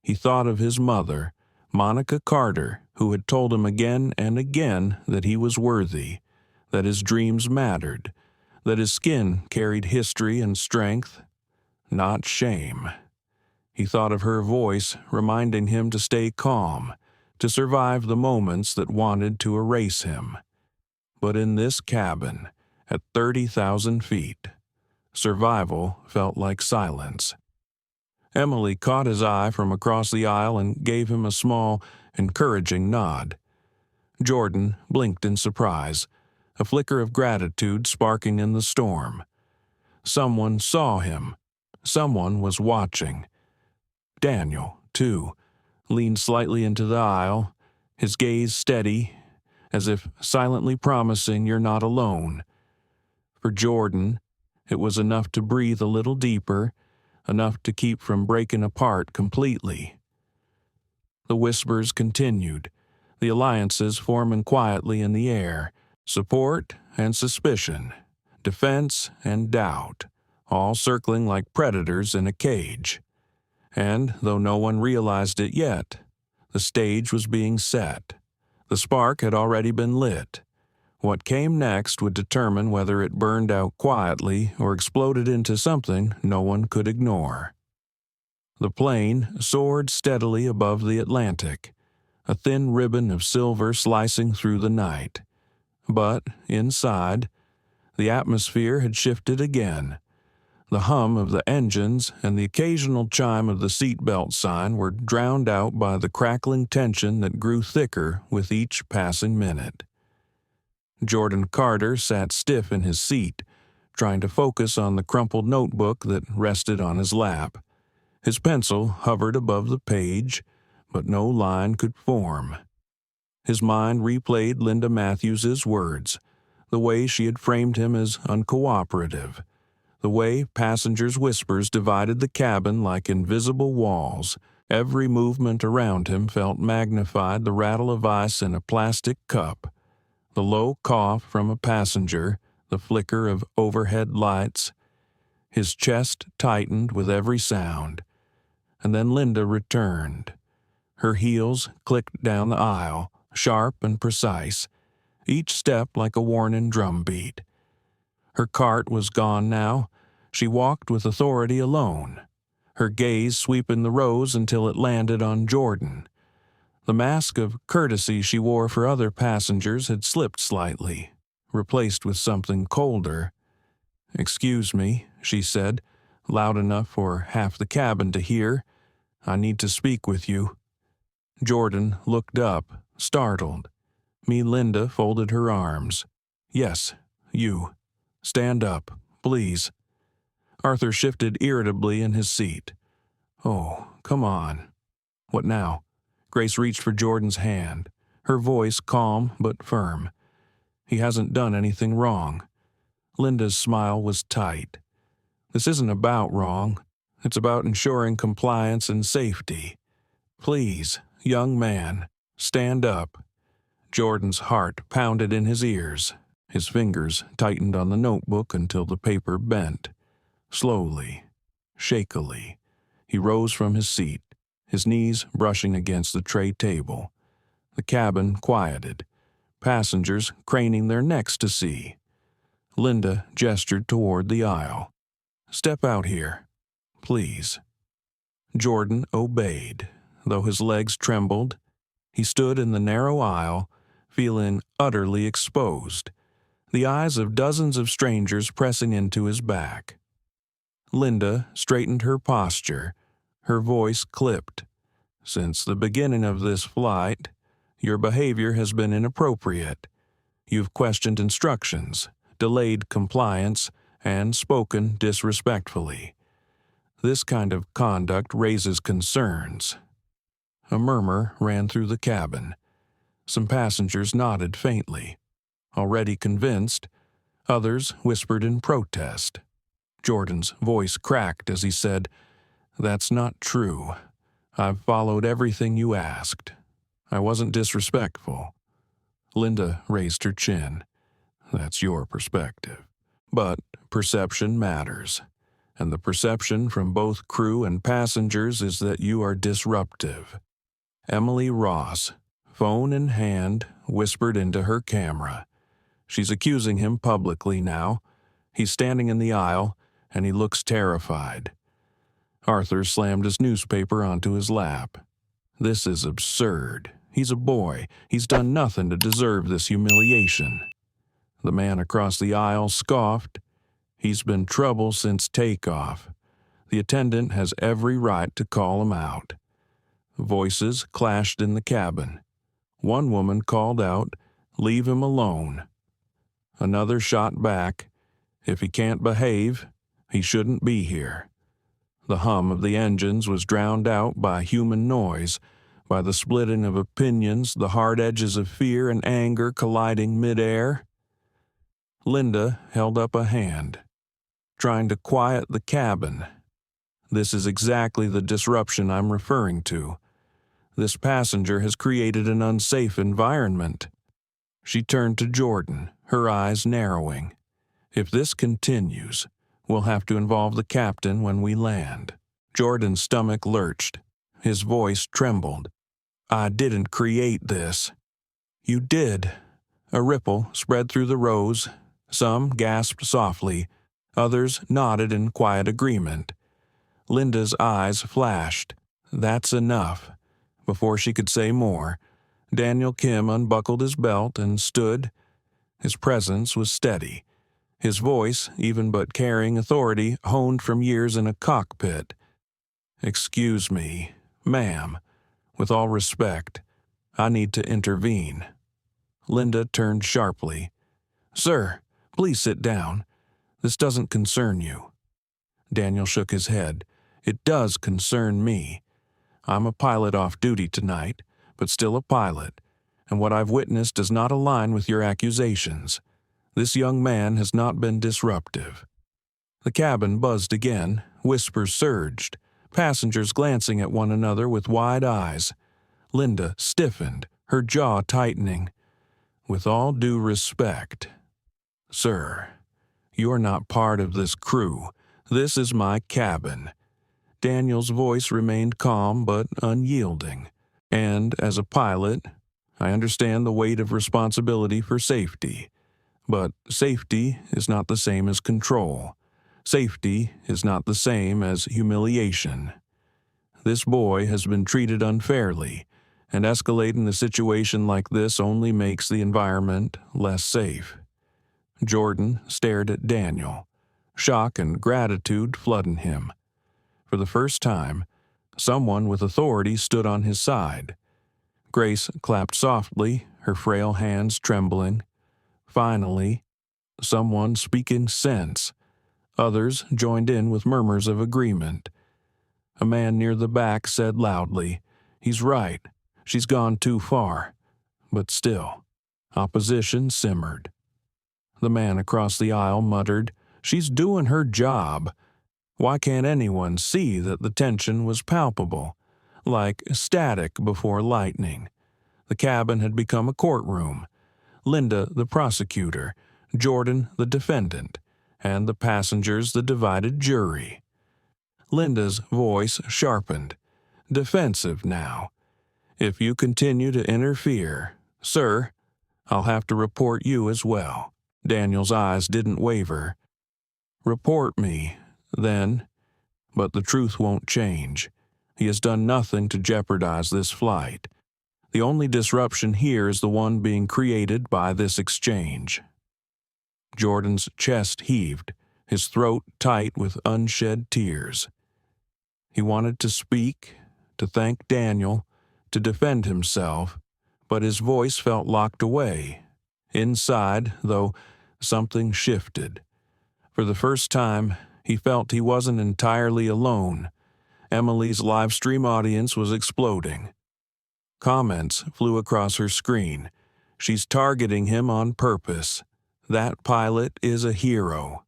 He thought of his mother, Monica Carter, who had told him again and again that he was worthy, that his dreams mattered, that his skin carried history and strength, not shame. He thought of her voice reminding him to stay calm, to survive the moments that wanted to erase him. But in this cabin, at 30,000 feet, survival felt like silence. Emily caught his eye from across the aisle and gave him a small, encouraging nod. Jordan blinked in surprise, a flicker of gratitude sparking in the storm. Someone saw him. Someone was watching. Daniel, too, leaned slightly into the aisle, his gaze steady, as if silently promising you're not alone. For Jordan, it was enough to breathe a little deeper, enough to keep from breaking apart completely. The whispers continued, the alliances forming quietly in the air, support and suspicion, defense and doubt, all circling like predators in a cage. And, though no one realized it yet, the stage was being set. The spark had already been lit. What came next would determine whether it burned out quietly or exploded into something no one could ignore. The plane soared steadily above the Atlantic, a thin ribbon of silver slicing through the night. But, inside, the atmosphere had shifted again. The hum of the engines and the occasional chime of the seatbelt sign were drowned out by the crackling tension that grew thicker with each passing minute. Jordan Carter sat stiff in his seat, trying to focus on the crumpled notebook that rested on his lap. His pencil hovered above the page, but no line could form. His mind replayed Linda Matthews's words, the way she had framed him as uncooperative, the way passengers' whispers divided the cabin like invisible walls. Every movement around him felt magnified, the rattle of ice in a plastic cup, the low cough from a passenger, the flicker of overhead lights. His chest tightened with every sound. And then Linda returned. Her heels clicked down the aisle, sharp and precise, each step like a warning drumbeat. Her cart was gone now. She walked with authority alone, her gaze sweeping the rows until it landed on Jordan. The mask of courtesy she wore for other passengers had slipped slightly, replaced with something colder. "Excuse me," she said, loud enough for half the cabin to hear. "I need to speak with you." Jordan looked up, startled. Linda folded her arms. "Yes, you. Stand up, please." Arthur shifted irritably in his seat. "Oh, come on." "What now?" Grace reached for Jordan's hand, her voice calm but firm. "He hasn't done anything wrong." Linda's smile was tight. "This isn't about wrong. It's about ensuring compliance and safety. Please, young man, stand up." Jordan's heart pounded in his ears. His fingers tightened on the notebook until the paper bent. Slowly, shakily, he rose from his seat, his knees brushing against the tray table. The cabin quieted, passengers craning their necks to see. Linda gestured toward the aisle. "Step out here, please." Jordan obeyed, though his legs trembled. He stood in the narrow aisle, feeling utterly exposed, the eyes of dozens of strangers pressing into his back. Linda straightened her posture, her voice clipped. "Since the beginning of this flight, your behavior has been inappropriate. You've questioned instructions, delayed compliance, and spoken disrespectfully. This kind of conduct raises concerns." A murmur ran through the cabin. Some passengers nodded faintly. Already convinced, others whispered in protest. Jordan's voice cracked as he said, "That's not true. I've followed everything you asked. I wasn't disrespectful." Linda raised her chin. "That's your perspective. But perception matters. And the perception from both crew and passengers is that you are disruptive." Emily Ross, phone in hand, whispered into her camera. She's accusing him publicly now. He's standing in the aisle, and he looks terrified. Arthur slammed his newspaper onto his lap. "This is absurd. He's a boy. He's done nothing to deserve this humiliation." The man across the aisle scoffed. "He's been trouble since takeoff. The attendant has every right to call him out." Voices clashed in the cabin. One woman called out, "Leave him alone." Another shot back, "If he can't behave, he shouldn't be here." The hum of the engines was drowned out by human noise, by the splitting of opinions, the hard edges of fear and anger colliding midair. Linda held up a hand, trying to quiet the cabin. "This is exactly the disruption I'm referring to. This passenger has created an unsafe environment." She turned to Jordan, her eyes narrowing. "If this continues, we'll have to involve the captain when we land." Jordan's stomach lurched. His voice trembled. "I didn't create this." "You did." A ripple spread through the rows. Some gasped softly. Others nodded in quiet agreement. Linda's eyes flashed. "That's enough." Before she could say more, Daniel Kim unbuckled his belt and stood. His presence was steady. His voice, even but carrying authority, honed from years in a cockpit. "Excuse me, ma'am. With all respect, I need to intervene." Linda turned sharply. "Sir, please sit down. This doesn't concern you." Daniel shook his head. "It does concern me. I'm a pilot off duty tonight, but still a pilot, and what I've witnessed does not align with your accusations. This young man has not been disruptive." The cabin buzzed again. Whispers surged, passengers glancing at one another with wide eyes. Linda stiffened, her jaw tightening. "With all due respect, sir, you're not part of this crew. This is my cabin." Daniel's voice remained calm but unyielding. "And as a pilot, I understand the weight of responsibility for safety. But safety is not the same as control. Safety is not the same as humiliation. This boy has been treated unfairly, and escalating a situation like this only makes the environment less safe." Jordan stared at Daniel, shock and gratitude flooding him. For the first time, someone with authority stood on his side. Grace clapped softly, her frail hands trembling. Finally, someone speaking sense. Others joined in with murmurs of agreement. A man near the back said loudly, "He's right. She's gone too far." But still, opposition simmered. The man across the aisle muttered, "She's doing her job." Why can't anyone see that the tension was palpable, like static before lightning? The cabin had become a courtroom. Linda the prosecutor, Jordan the defendant, and the passengers the divided jury. Linda's voice sharpened, defensive now. "If you continue to interfere, sir, I'll have to report you as well." Daniel's eyes didn't waver. "Report me, then, but the truth won't change. He has done nothing to jeopardize this flight. The only disruption here is the one being created by this exchange." Jordan's chest heaved, his throat tight with unshed tears. He wanted to speak, to thank Daniel, to defend himself, but his voice felt locked away. Inside, though, something shifted. For the first time, he felt he wasn't entirely alone. Emily's live stream audience was exploding. Comments flew across her screen. She's targeting him on purpose. That pilot is a hero.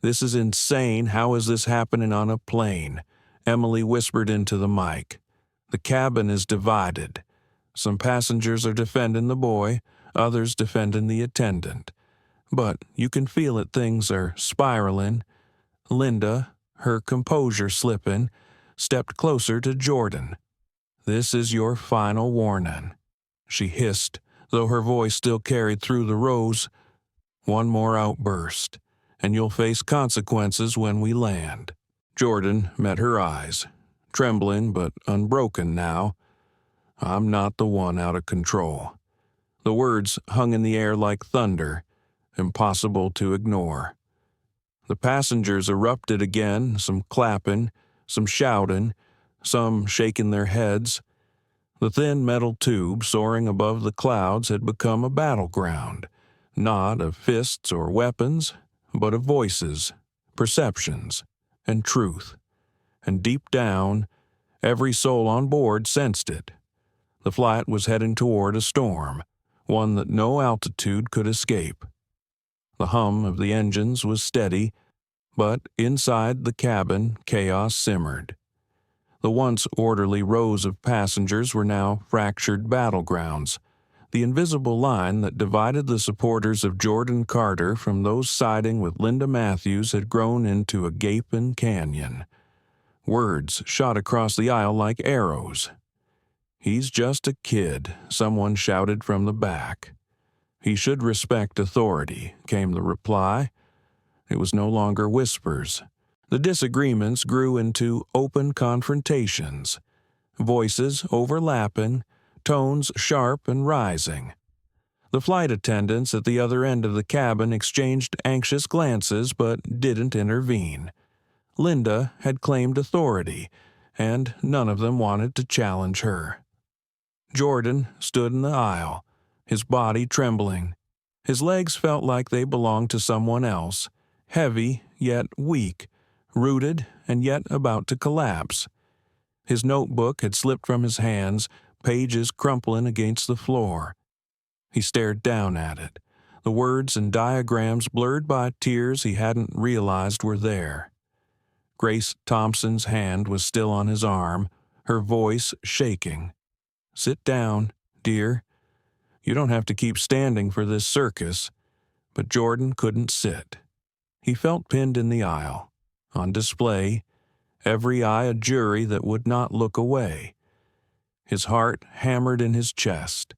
This is insane. How is this happening on a plane? Emily whispered into the mic. The cabin is divided. Some passengers are defending the boy, others defending the attendant. But you can feel it, things are spiraling. Linda, her composure slipping, stepped closer to Jordan. This is your final warning, she hissed, though her voice still carried through the rows. One more outburst, and you'll face consequences when we land. Jordan met her eyes, trembling but unbroken now. I'm not the one out of control. The words hung in the air like thunder, impossible to ignore. The passengers erupted again, some clapping, some shouting, some shaking their heads. The thin metal tube soaring above the clouds had become a battleground, not of fists or weapons, but of voices, perceptions, and truth. And deep down, every soul on board sensed it. The flight was heading toward a storm, one that no altitude could escape. The hum of the engines was steady, but inside the cabin chaos simmered. The once orderly rows of passengers were now fractured battlegrounds. The invisible line that divided the supporters of Jordan Carter from those siding with Linda Matthews had grown into a gaping canyon. Words shot across the aisle like arrows. "He's just a kid," someone shouted from the back. "He should respect authority," came the reply. It was no longer whispers. The disagreements grew into open confrontations, voices overlapping, tones sharp and rising. The flight attendants at the other end of the cabin exchanged anxious glances but didn't intervene. Linda had claimed authority, and none of them wanted to challenge her. Jordan stood in the aisle, his body trembling. His legs felt like they belonged to someone else, heavy yet weak, rooted and yet about to collapse. His notebook had slipped from his hands, pages crumpling against the floor. He stared down at it, the words and diagrams blurred by tears he hadn't realized were there. Grace Thompson's hand was still on his arm, her voice shaking. "Sit down, dear. You don't have to keep standing for this circus." But Jordan couldn't sit. He felt pinned in the aisle. On display, every eye a jury that would not look away. His heart hammered in his chest,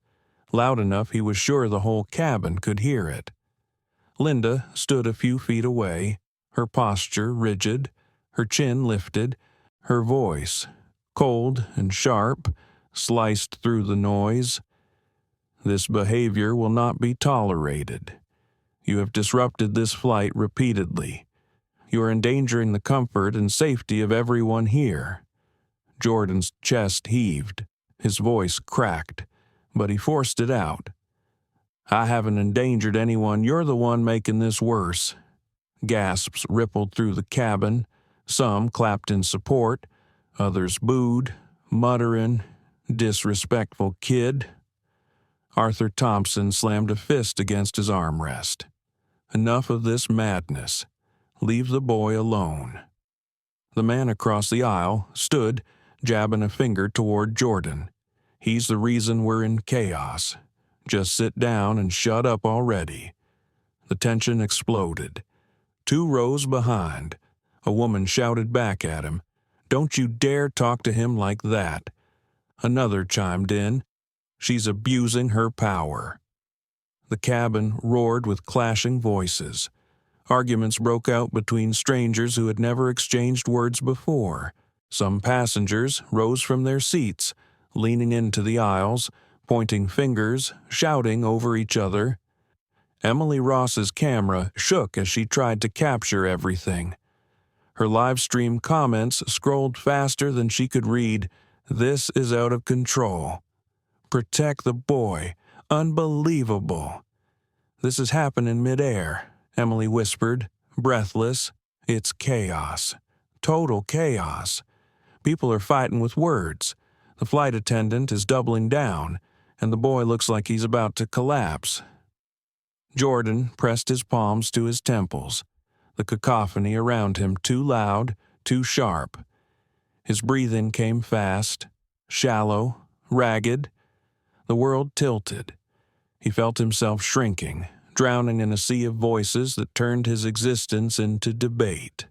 loud enough he was sure the whole cabin could hear it. Linda stood a few feet away, her posture rigid, her chin lifted, her voice, cold and sharp, sliced through the noise. "This behavior will not be tolerated. You have disrupted this flight repeatedly. You are endangering the comfort and safety of everyone here." Jordan's chest heaved, his voice cracked, but he forced it out. "I haven't endangered anyone. You're the one making this worse." Gasps rippled through the cabin. Some clapped in support, others booed, muttering, "Disrespectful kid." Arthur Thompson slammed a fist against his armrest. "Enough of this madness. Leave the boy alone." The man across the aisle stood, jabbing a finger toward Jordan. "He's the reason we're in chaos. Just sit down and shut up already." The tension exploded. 2 rows behind, a woman shouted back at him, "Don't you dare talk to him like that." Another chimed in, "She's abusing her power." The cabin roared with clashing voices. Arguments broke out between strangers who had never exchanged words before. Some passengers rose from their seats, leaning into the aisles, pointing fingers, shouting over each other. Emily Ross's camera shook as she tried to capture everything. Her live stream comments scrolled faster than she could read. "This is out of control. Protect the boy. Unbelievable." "This is happening midair," Emily whispered, breathless. "It's chaos. Total chaos. People are fighting with words. The flight attendant is doubling down, and the boy looks like he's about to collapse. Jordan pressed his palms to his temples, the cacophony around him too loud, too sharp. His breathing came fast, shallow, ragged. The world tilted. He felt himself shrinking, drowning in a sea of voices that turned his existence into debate.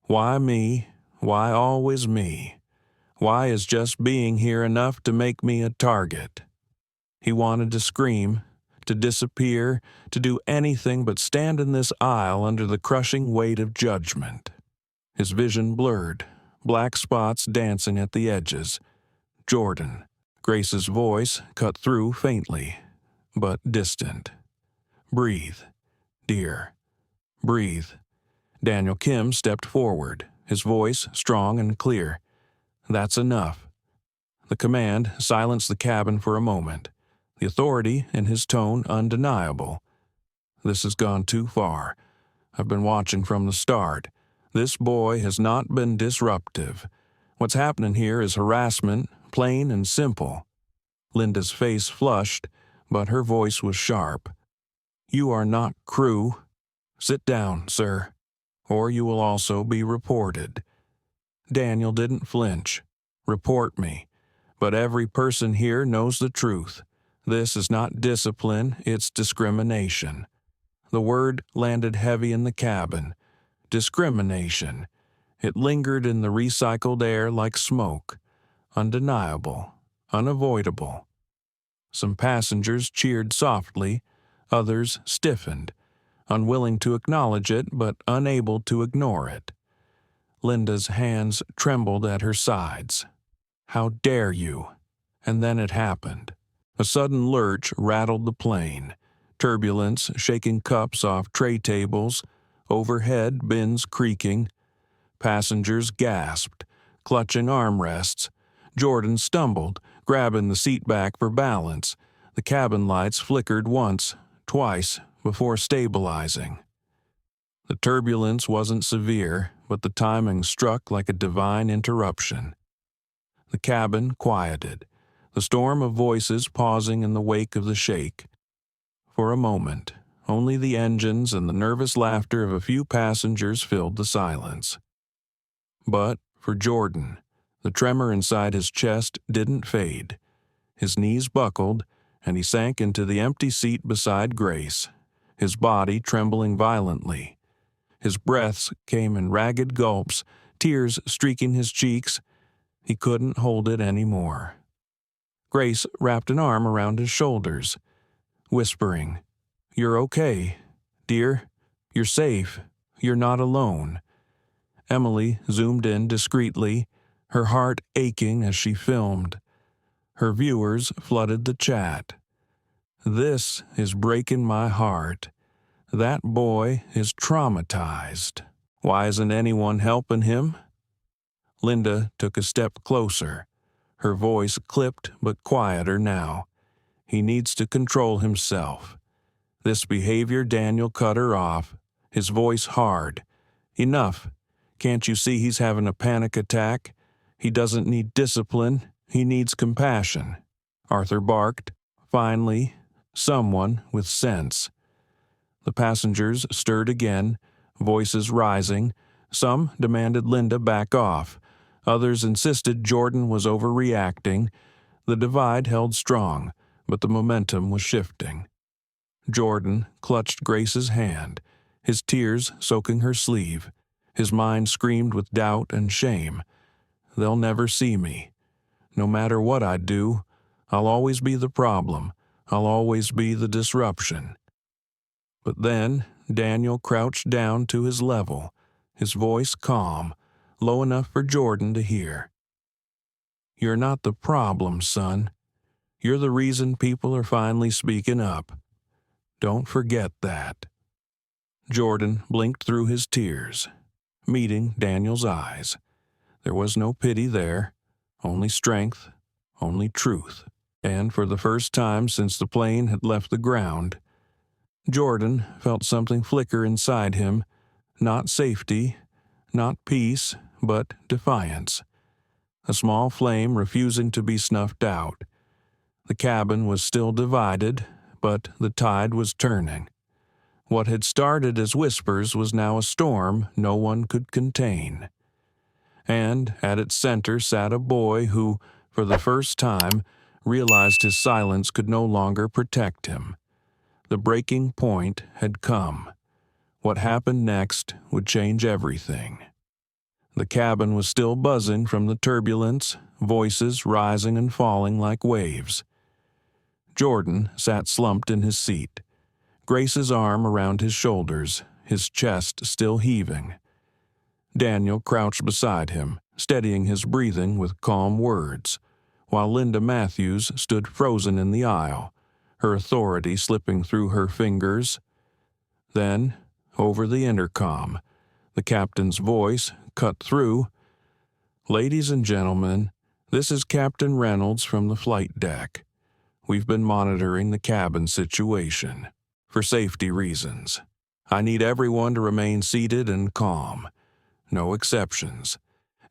Why me? Why always me? Why is just being here enough to make me a target? He wanted to scream, to disappear, to do anything but stand in this aisle under the crushing weight of judgment. His vision blurred, black spots dancing at the edges. Jordan. Grace's voice cut through faintly, but distant. Breathe, dear. Breathe. Daniel Kim stepped forward, his voice strong and clear. That's enough. The command silenced the cabin for a moment, the authority in his tone undeniable. This has gone too far. I've been watching from the start. This boy has not been disruptive. What's happening here is harassment, plain and simple. Linda's face flushed, but her voice was sharp. You are not crew. Sit down, sir, or you will also be reported. Daniel didn't flinch. Report me. But every person here knows the truth. This is not discipline, it's discrimination. The word landed heavy in the cabin. Discrimination. It lingered in the recycled air like smoke. Undeniable. Unavoidable. Some passengers cheered softly, others stiffened, unwilling to acknowledge it but unable to ignore it. Linda's hands trembled at her sides. How dare you? And then it happened. A sudden lurch rattled the plane, turbulence shaking cups off tray tables, overhead bins creaking. Passengers gasped, clutching armrests. Jordan stumbled, grabbing the seat back for balance. The cabin lights flickered once, twice, before stabilizing. The turbulence wasn't severe, but the timing struck like a divine interruption. The cabin quieted, the storm of voices pausing in the wake of the shake. For a moment, only the engines and the nervous laughter of a few passengers filled the silence. But for Jordan, the tremor inside his chest didn't fade. His knees buckled, and he sank into the empty seat beside Grace, his body trembling violently. His breaths came in ragged gulps, tears streaking his cheeks. He couldn't hold it anymore. Grace wrapped an arm around his shoulders, whispering, "You're okay, dear. You're safe. You're not alone." Emily zoomed in discreetly, her heart aching as she filmed. Her viewers flooded the chat. This is breaking my heart. That boy is traumatized. Why isn't anyone helping him? Linda took a step closer, her voice clipped but quieter now. He needs to control himself. This behavior Daniel cut her off, his voice hard. Enough. Can't you see he's having a panic attack? He doesn't need discipline, he needs compassion. Arthur barked. Finally, someone with sense. The passengers stirred again, voices rising. Some demanded Linda back off. Others insisted Jordan was overreacting. The divide held strong, but the momentum was shifting. Jordan clutched Grace's hand, his tears soaking her sleeve. His mind screamed with doubt and shame. They'll never see me. No matter what I do, I'll always be the problem. I'll always be the disruption. But then Daniel crouched down to his level, his voice calm, low enough for Jordan to hear. You're not the problem, son. You're the reason people are finally speaking up. Don't forget that. Jordan blinked through his tears, meeting Daniel's eyes. There was no pity there, only strength, only truth. And for the first time since the plane had left the ground, Jordan felt something flicker inside him, not safety, not peace, but defiance. a small flame refusing to be snuffed out. The cabin was still divided, but the tide was turning. What had started as whispers was now a storm no one could contain. And at its center sat a boy who, for the first time, realized his silence could no longer protect him. The breaking point had come. What happened next would change everything. The cabin was still buzzing from the turbulence, voices rising and falling like waves. Jordan sat slumped in his seat, Grace's arm around his shoulders, his chest still heaving. Daniel crouched beside him, steadying his breathing with calm words, while Linda Matthews stood frozen in the aisle, her authority slipping through her fingers. Then, over the intercom, the captain's voice cut through. "Ladies and gentlemen, this is Captain Reynolds from the flight deck. We've been monitoring the cabin situation. For safety reasons, I need everyone to remain seated and calm. No exceptions.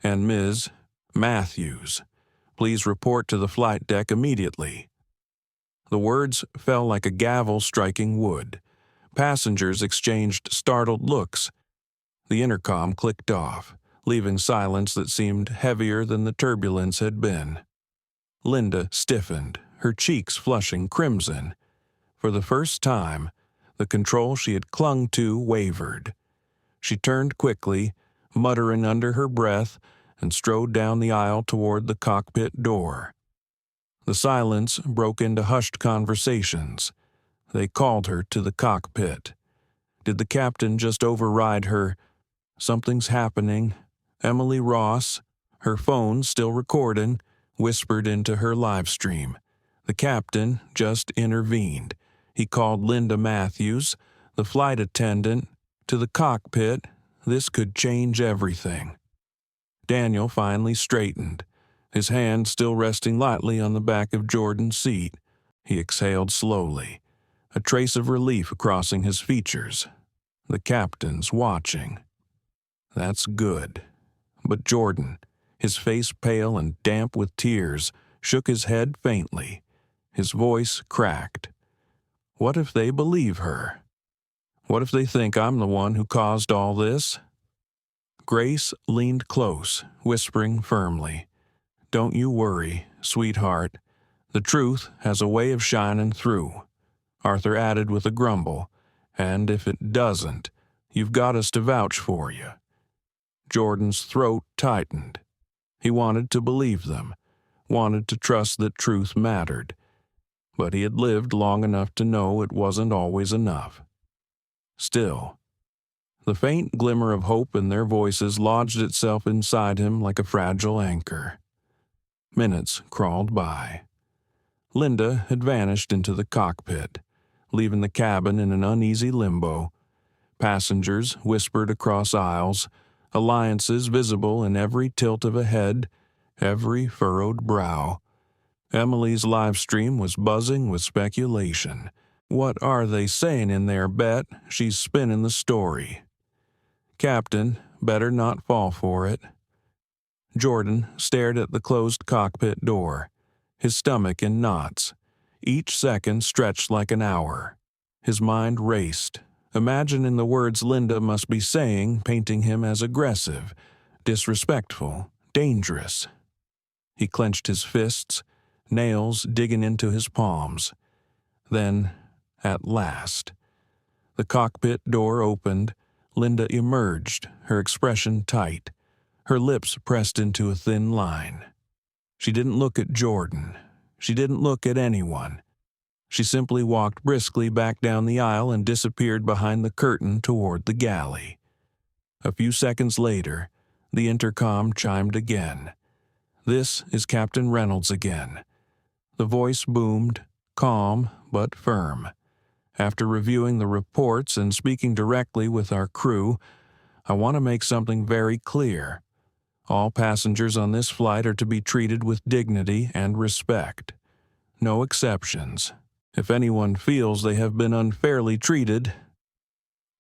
And Ms. Matthews, please report to the flight deck immediately." The words fell like a gavel striking wood. Passengers exchanged startled looks. The intercom clicked off, leaving silence that seemed heavier than the turbulence had been. Linda stiffened, her cheeks flushing crimson. For the first time, the control she had clung to wavered. She turned quickly, muttering under her breath, and strode down the aisle toward the cockpit door. The silence broke into hushed conversations. They called her to the cockpit. Did the captain just override her? "Something's happening." Emily Ross, her phone still recording, whispered into her live stream. The captain just intervened. He called Linda Matthews, the flight attendant, to the cockpit. This could change everything. Daniel finally straightened, his hand still resting lightly on the back of Jordan's seat. He exhaled slowly, a trace of relief crossing his features. The captain's watching. That's good. But Jordan, his face pale and damp with tears, shook his head faintly. His voice cracked. What if they believe her? What if they think I'm the one who caused all this? Grace leaned close, whispering firmly, "Don't you worry, sweetheart. The truth has a way of shining through." Arthur added with a grumble, "And if it doesn't, you've got us to vouch for you." Jordan's throat tightened. He wanted to believe them, wanted to trust that truth mattered. But he had lived long enough to know it wasn't always enough. Still, the faint glimmer of hope in their voices lodged itself inside him like a fragile anchor. Minutes crawled by. Linda had vanished into the cockpit, leaving the cabin in an uneasy limbo. Passengers whispered across aisles, alliances visible in every tilt of a head, every furrowed brow. Emily's live stream was buzzing with speculation. What are they saying in there, Bet? She's spinning the story. Captain, better not fall for it. Jordan stared at the closed cockpit door, his stomach in knots. Each second stretched like an hour. His mind raced, imagining the words Linda must be saying, painting him as aggressive, disrespectful, dangerous. He clenched his fists, nails digging into his palms. Then, at last, the cockpit door opened. Linda emerged, her expression tight, her lips pressed into a thin line. She didn't look at Jordan. She didn't look at anyone. She simply walked briskly back down the aisle and disappeared behind the curtain toward the galley. A few seconds later, the intercom chimed again. "This is Captain Reynolds again." The voice boomed, calm but firm. "After reviewing the reports and speaking directly with our crew, I want to make something very clear. All passengers on this flight are to be treated with dignity and respect. No exceptions. If anyone feels they have been unfairly treated,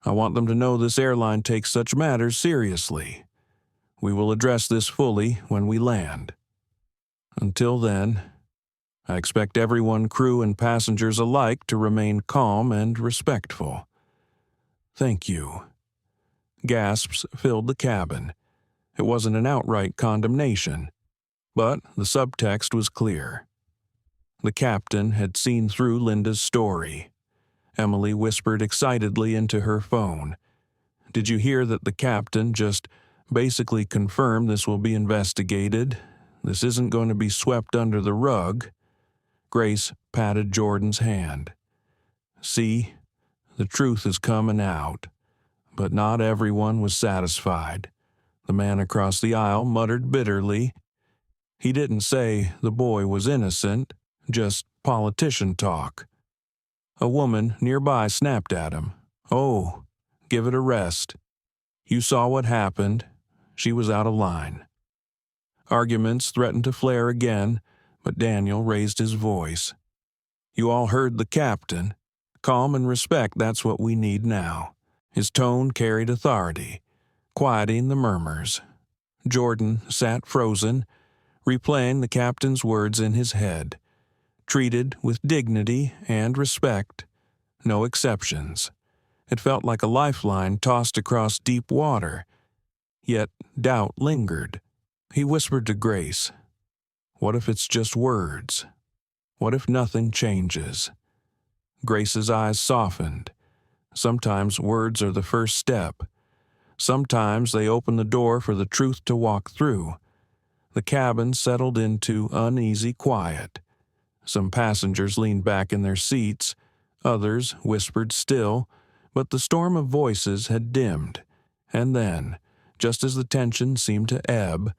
I want them to know this airline takes such matters seriously. We will address this fully when we land." Until then, I expect everyone, crew and passengers alike, to remain calm and respectful. Thank you." Gasps filled the cabin. It wasn't an outright condemnation, but the subtext was clear. The captain had seen through Linda's story. Emily whispered excitedly into her phone. "Did you hear that the captain just basically confirmed this will be investigated? This isn't going to be swept under the rug." Grace patted Jordan's hand. "See, the truth is coming out." But not everyone was satisfied. The man across the aisle muttered bitterly. He didn't say the boy was innocent, just politician talk. A woman nearby snapped at him. "Oh, give it a rest. You saw what happened." She was out of line. Arguments threatened to flare again, but Daniel raised his voice. "You all heard the captain. Calm and respect, that's what we need now." His tone carried authority, quieting the murmurs. Jordan sat frozen, replaying the captain's words in his head. Treated with dignity and respect, no exceptions. It felt like a lifeline tossed across deep water. Yet doubt lingered. He whispered to Grace, "What if it's just words? What if nothing changes?" Grace's eyes softened. Sometimes words are the first step. Sometimes they open the door for the truth to walk through. The cabin settled into uneasy quiet. Some passengers leaned back in their seats, others whispered still, but the storm of voices had dimmed. And then, just as the tension seemed to ebb,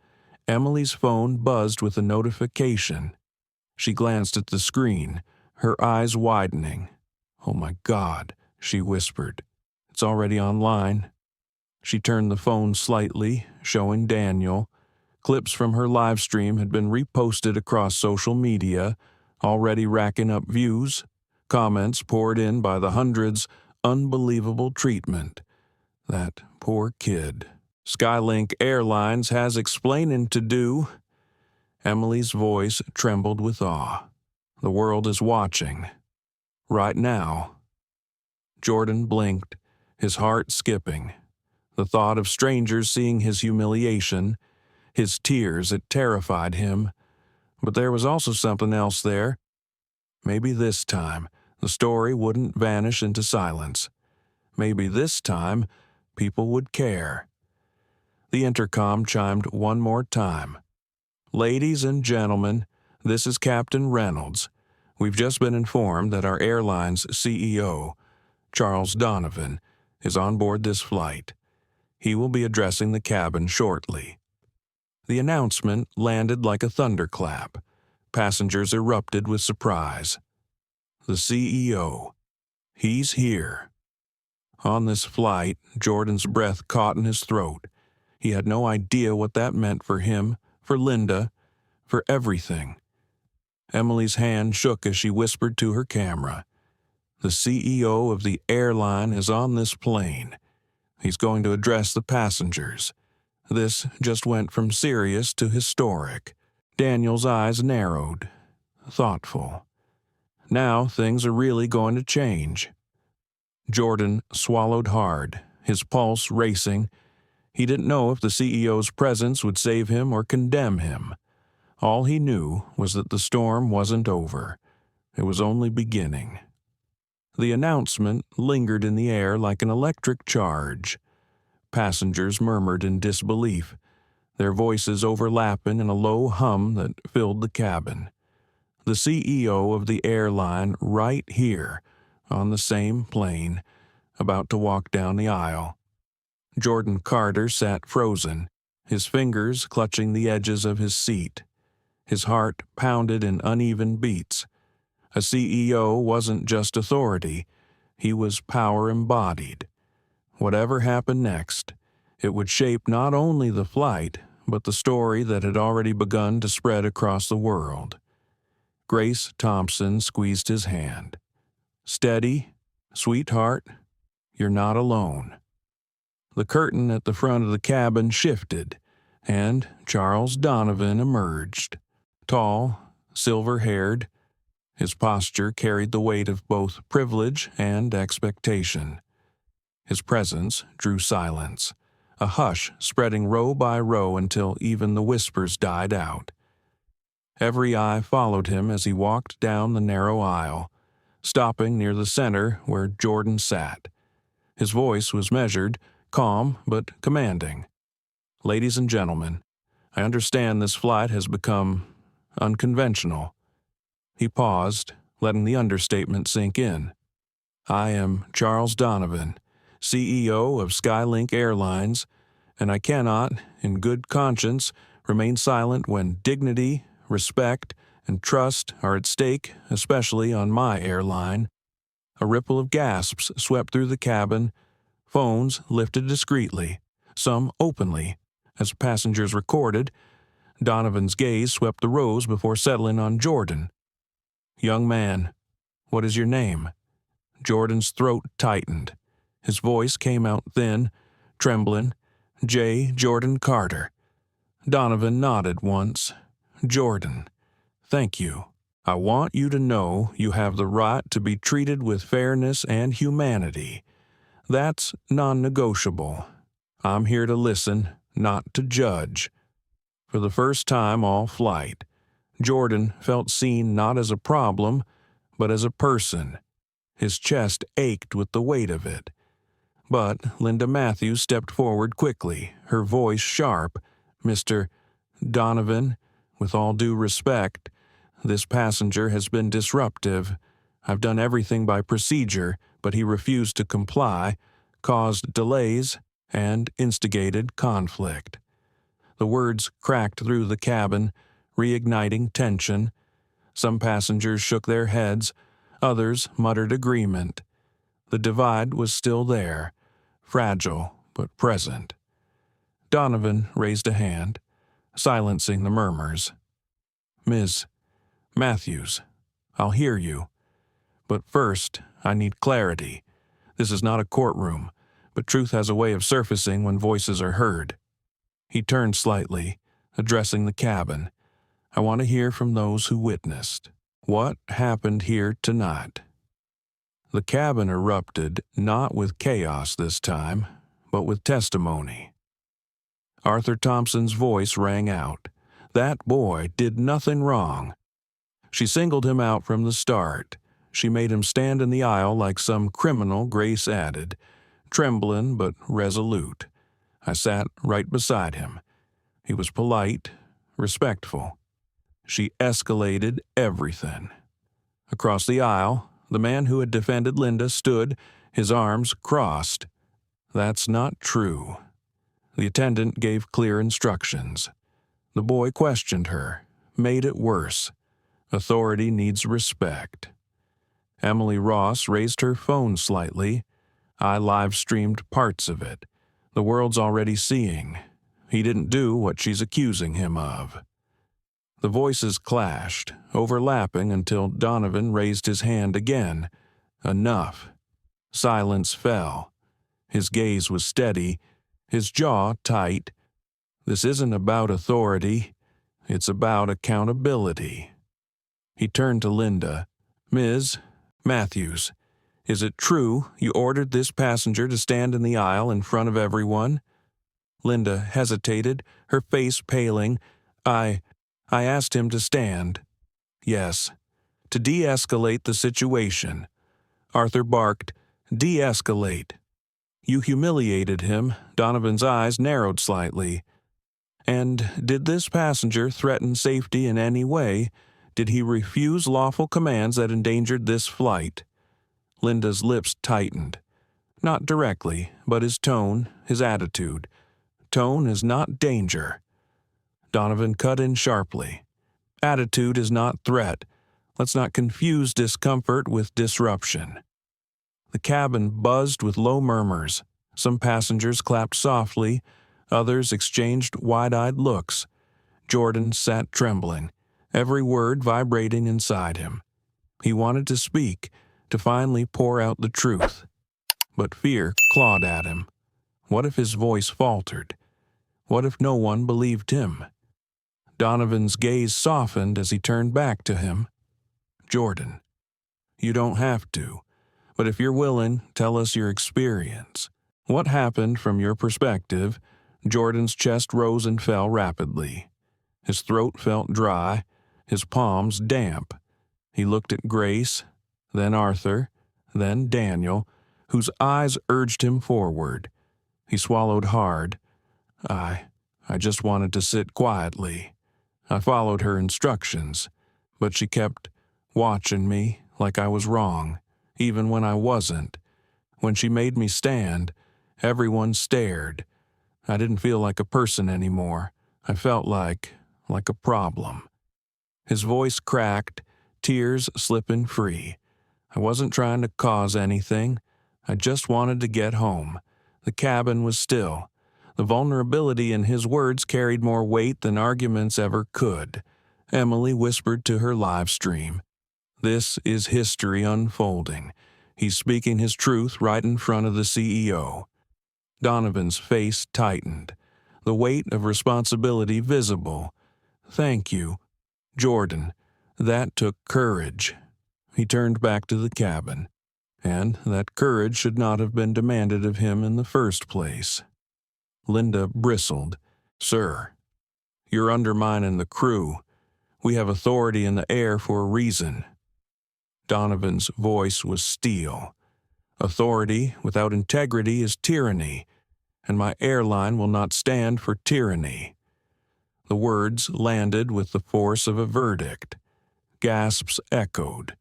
Emily's phone buzzed with a notification. She glanced at the screen, her eyes widening. "Oh my God," she whispered. "It's already online." She turned the phone slightly, showing Daniel. Clips from her live stream had been reposted across social media, already racking up views. Comments poured in by the hundreds. Unbelievable treatment. That poor kid. "Skylink Airlines has explaining to do." Emily's voice trembled with awe. "The world is watching. Right now." Jordan blinked, his heart skipping. The thought of strangers seeing his humiliation, his tears, it terrified him. But there was also something else there. Maybe this time the story wouldn't vanish into silence. Maybe this time people would care. The intercom chimed one more time. "Ladies and gentlemen, this is Captain Reynolds. We've just been informed that our airline's CEO, Charles Donovan, is on board this flight. He will be addressing the cabin shortly." The announcement landed like a thunderclap. Passengers erupted with surprise. The CEO. He's here. On this flight, Jordan's breath caught in his throat. He had no idea what that meant for him, for Linda, for everything. Emily's hand shook as she whispered to her camera. "The CEO of the airline is on this plane. He's going to address the passengers." This just went from serious to historic. Daniel's eyes narrowed, thoughtful. Now things are really going to change. Jordan swallowed hard, his pulse racing. He didn't know if the CEO's presence would save him or condemn him. All he knew was that the storm wasn't over. It was only beginning. The announcement lingered in the air like an electric charge. Passengers murmured in disbelief, their voices overlapping in a low hum that filled the cabin. The CEO of the airline right here, on the same plane, about to walk down the aisle. Jordan Carter sat frozen, his fingers clutching the edges of his seat. His heart pounded in uneven beats. A CEO wasn't just authority, he was power embodied. Whatever happened next, it would shape not only the flight, but the story that had already begun to spread across the world. Grace Thompson squeezed his hand. "Steady, sweetheart, you're not alone." The curtain at the front of the cabin shifted, and Charles Donovan emerged. tall, silver-haired. His posture carried the weight of both privilege and expectation. His presence drew silence, a hush spreading row by row until even the whispers died out. Every eye followed him as he walked down the narrow aisle, stopping near the center where Jordan sat. His voice was measured, calm, but commanding. "Ladies and gentlemen, I understand this flight has become unconventional." He paused, letting the understatement sink in. "I am Charles Donovan, CEO of Skylink Airlines, and I cannot, in good conscience, remain silent when dignity, respect, and trust are at stake, especially on my airline." A ripple of gasps swept through the cabin, phones lifted discreetly, some openly. As passengers recorded, Donovan's gaze swept the rows before settling on Jordan. "Young man, what is your name?" Jordan's throat tightened. His voice came out thin, trembling. "J. Jordan Carter." Donovan nodded once. "Jordan, thank you. I want you to know you have the right to be treated with fairness and humanity. That's non-negotiable. I'm here to listen, not to judge." For the first time all flight, Jordan felt seen not as a problem, but as a person. His chest ached with the weight of it. But Linda Matthews stepped forward quickly, her voice sharp. "Mr. Donovan, with all due respect, this passenger has been disruptive. I've done everything by procedure, but he refused to comply, caused delays, and instigated conflict." The words cracked through the cabin, reigniting tension. Some passengers shook their heads, others muttered agreement. The divide was still there, fragile but present. Donovan raised a hand, silencing the murmurs. "Ms. Matthews, I'll hear you. But first, I need clarity. This is not a courtroom, but truth has a way of surfacing when voices are heard." He turned slightly, addressing the cabin. "I want to hear from those who witnessed. What happened here tonight?" The cabin erupted, not with chaos this time, but with testimony. Arthur Thompson's voice rang out. "That boy did nothing wrong. She singled him out from the start. She made him stand in the aisle like some criminal, Grace added, trembling but resolute. I sat right beside him. He was polite, respectful. She escalated everything." Across the aisle, the man who had defended Linda stood, his arms crossed. "That's not true." The attendant gave clear instructions. The boy questioned her, made it worse. Authority needs respect. Emily Ross raised her phone slightly. I live-streamed parts of it. The world's already seeing. He didn't do what she's accusing him of. The voices clashed, overlapping until Donovan raised his hand again. Enough. Silence fell. His gaze was steady, his jaw tight. This isn't about authority. It's about accountability. He turned to Linda. "Ms. Matthews, is it true you ordered this passenger to stand in the aisle in front of everyone?" Linda hesitated, her face paling. I asked him to stand." "Yes, to de-escalate the situation." Arthur barked, "De-escalate." "You humiliated him." Donovan's eyes narrowed slightly. "And did this passenger threaten safety in any way? Did he refuse lawful commands that endangered this flight?" Linda's lips tightened. Not directly, but his tone, his attitude. Tone is not danger. Donovan cut in sharply. Attitude is not threat. Let's not confuse discomfort with disruption. The cabin buzzed with low murmurs. Some passengers clapped softly, others exchanged wide-eyed looks. Jordan sat trembling, every word vibrating inside him. He wanted to speak, to finally pour out the truth. But fear clawed at him. What if his voice faltered? What if no one believed him? Donovan's gaze softened as he turned back to him. "Jordan, you don't have to, but if you're willing, tell us your experience. What happened from your perspective?" Jordan's chest rose and fell rapidly. His throat felt dry, his palms damp. He looked at Grace, then Arthur, then Daniel, whose eyes urged him forward. He swallowed hard. I just wanted to sit quietly. I followed her instructions, but she kept watching me like I was wrong, even when I wasn't. When she made me stand, everyone stared. I didn't feel like a person anymore. I felt like a problem. His voice cracked, tears slipping free. I wasn't trying to cause anything. I just wanted to get home. The cabin was still. The vulnerability in his words carried more weight than arguments ever could. Emily whispered to her live stream. "This is history unfolding. He's speaking his truth right in front of the CEO. Donovan's face tightened, the weight of responsibility visible. "Thank you, Jordan. That took courage." He turned back to the cabin, and that courage should not have been demanded of him in the first place. Linda bristled. "Sir, you're undermining the crew. We have authority in the air for a reason." Donovan's voice was steel. "Authority without integrity is tyranny, and my airline will not stand for tyranny." The words landed with the force of a verdict. Gasps echoed.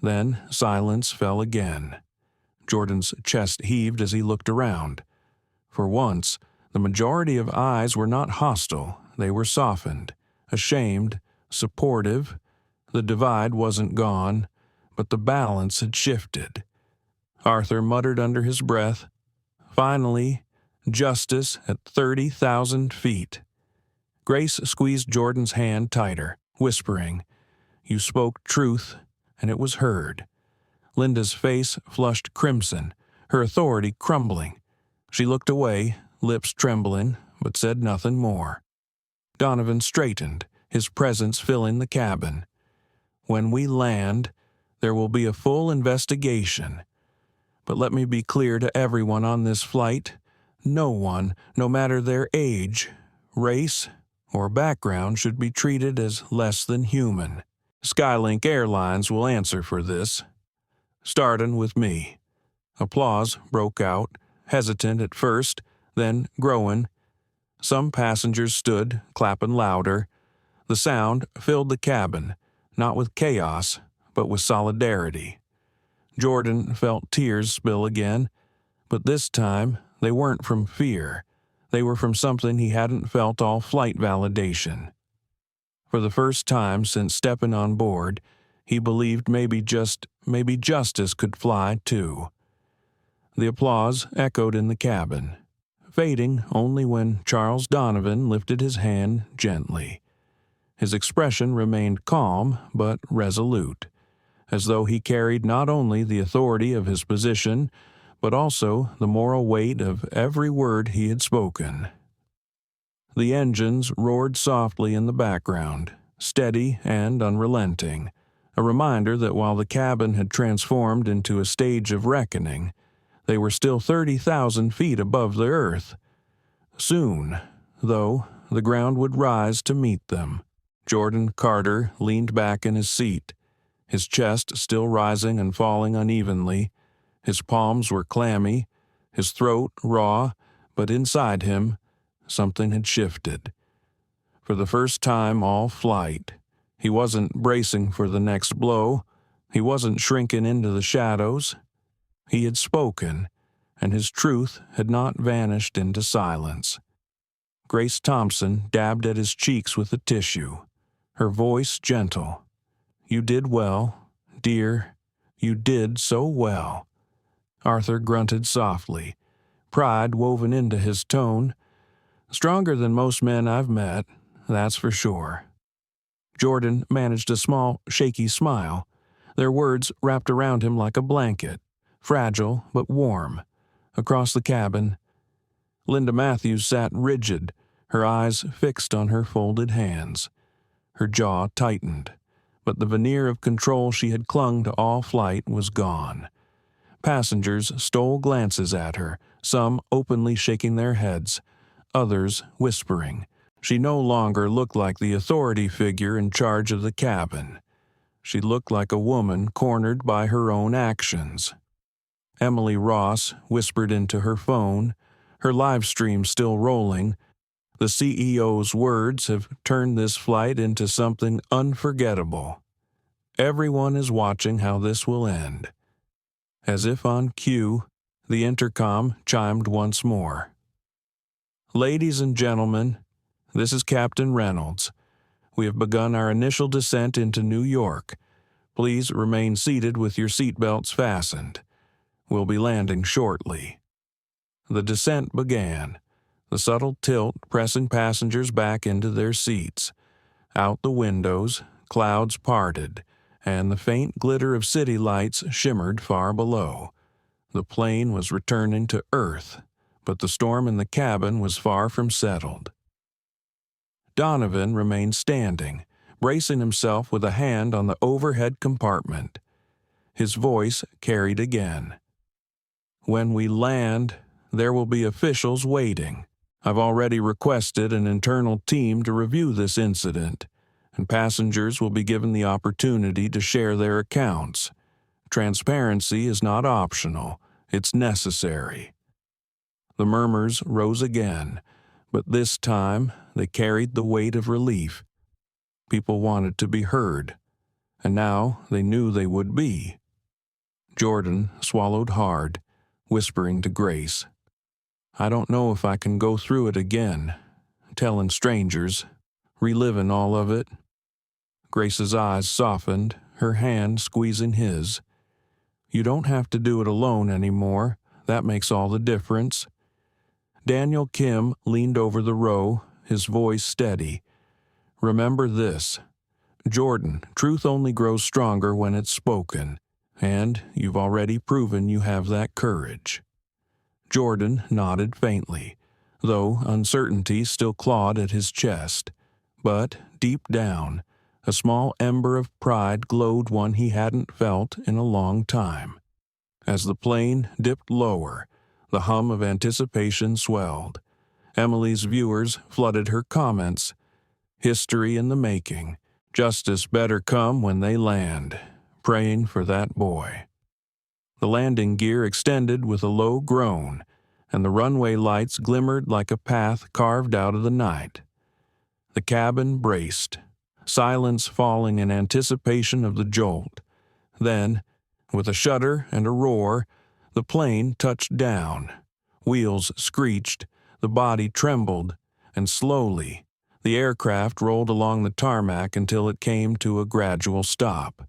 Then silence fell again. Jordan's chest heaved as he looked around. For once, the majority of eyes were not hostile. They were softened, ashamed, supportive. The divide wasn't gone, but the balance had shifted. Arthur muttered under his breath, "Finally, justice at 30,000 feet." Grace squeezed Jordan's hand tighter, whispering, "You spoke truth, and it was heard." Linda's face flushed crimson, her authority crumbling. She looked away, lips trembling, but said nothing more. Donovan straightened, his presence filling the cabin. "When we land, there will be a full investigation. But let me be clear to everyone on this flight, no one, no matter their age, race, or background, should be treated as less than human. Skylink Airlines will answer for this. Starting with me." Applause broke out, hesitant at first, then growing. Some passengers stood, clapping louder. The sound filled the cabin, not with chaos, but with solidarity. Jordan felt tears spill again, but this time they weren't from fear. They were from something he hadn't felt all flight validation. For the first time since stepping on board, he believed maybe justice could fly too. The applause echoed in the cabin, fading only when Charles Donovan lifted his hand gently. His expression remained calm but resolute, as though he carried not only the authority of his position, but also the moral weight of every word he had spoken. The engines roared softly in the background, steady and unrelenting, a reminder that while the cabin had transformed into a stage of reckoning, they were still 30,000 feet above the earth. Soon, though, the ground would rise to meet them. Jordan Carter leaned back in his seat, his chest still rising and falling unevenly. His palms were clammy, his throat raw, but inside him, something had shifted. For the first time all flight, he wasn't bracing for the next blow. He wasn't shrinking into the shadows. He had spoken, and his truth had not vanished into silence. Grace Thompson dabbed at his cheeks with a tissue, her voice gentle. "You did well, dear. You did so well." Arthur grunted softly, pride woven into his tone. "Stronger than most men I've met, that's for sure." Jordan managed a small, shaky smile, their words wrapped around him like a blanket, fragile but warm. Across the cabin, Linda Matthews sat rigid, her eyes fixed on her folded hands. Her jaw tightened, but the veneer of control she had clung to all flight was gone. Passengers stole glances at her, some openly shaking their heads, others whispering. She no longer looked like the authority figure in charge of the cabin. She looked like a woman cornered by her own actions. Emily Ross whispered into her phone, her live stream still rolling. The CEO's words have turned this flight into something unforgettable. Everyone is watching how this will end. As if on cue, the intercom chimed once more. Ladies and gentlemen, this is Captain Reynolds. We have begun our initial descent into New York. Please remain seated with your seatbelts fastened. We'll be landing shortly. The descent began, the subtle tilt pressing passengers back into their seats. Out the windows, clouds parted, and the faint glitter of city lights shimmered far below. The plane was returning to Earth, but the storm in the cabin was far from settled. Donovan remained standing, bracing himself with a hand on the overhead compartment. His voice carried again. When we land, there will be officials waiting. I've already requested an internal team to review this incident, and passengers will be given the opportunity to share their accounts. Transparency is not optional, it's necessary. The murmurs rose again, but this time they carried the weight of relief. People wanted to be heard, and now they knew they would be. Jordan swallowed hard, whispering to Grace, I don't know if I can go through it again, telling strangers, reliving all of it. Grace's eyes softened, her hand squeezing his. You don't have to do it alone anymore. That makes all the difference. Daniel Kim leaned over the row, his voice steady. Remember this. Jordan, truth only grows stronger when it's spoken, and you've already proven you have that courage. Jordan nodded faintly, though uncertainty still clawed at his chest. But, deep down, a small ember of pride glowed one he hadn't felt in a long time. As the plane dipped lower, the hum of anticipation swelled. Emily's viewers flooded her comments. History in the making. Justice better come when they land. Praying for that boy. The landing gear extended with a low groan, and the runway lights glimmered like a path carved out of the night. The cabin braced, silence falling in anticipation of the jolt. Then, with a shudder and a roar, the plane touched down. Wheels screeched, the body trembled, and slowly, the aircraft rolled along the tarmac until it came to a gradual stop.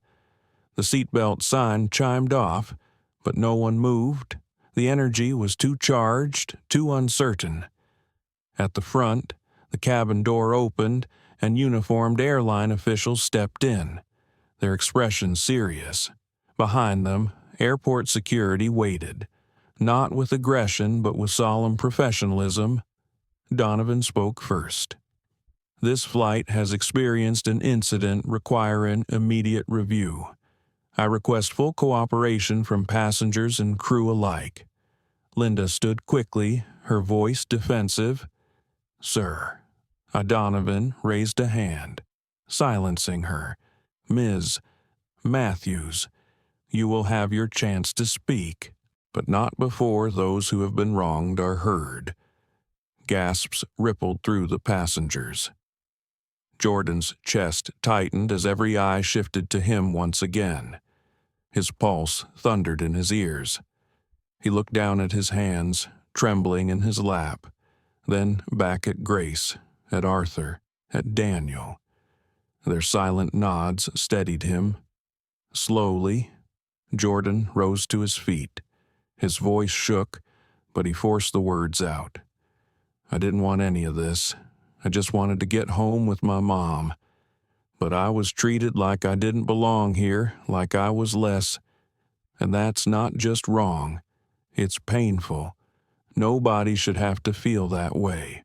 The seatbelt sign chimed off, but no one moved. The energy was too charged, too uncertain. At the front, the cabin door opened, and uniformed airline officials stepped in, their expressions serious. Behind them, airport security waited, not with aggression but with solemn professionalism. Donovan spoke first. This flight has experienced an incident requiring immediate review. I request full cooperation from passengers and crew alike. Linda stood quickly, her voice defensive. Sir. Donovan raised a hand, silencing her. Ms. Matthews, you will have your chance to speak, but not before those who have been wronged are heard. Gasps rippled through the passengers. Jordan's chest tightened as every eye shifted to him once again. His pulse thundered in his ears. He looked down at his hands, trembling in his lap, then back at Grace, at Arthur, at Daniel. Their silent nods steadied him. Slowly, Jordan rose to his feet. His voice shook, but he forced the words out. I didn't want any of this. I just wanted to get home with my mom. But I was treated like I didn't belong here, like I was less. And that's not just wrong. It's painful. Nobody should have to feel that way.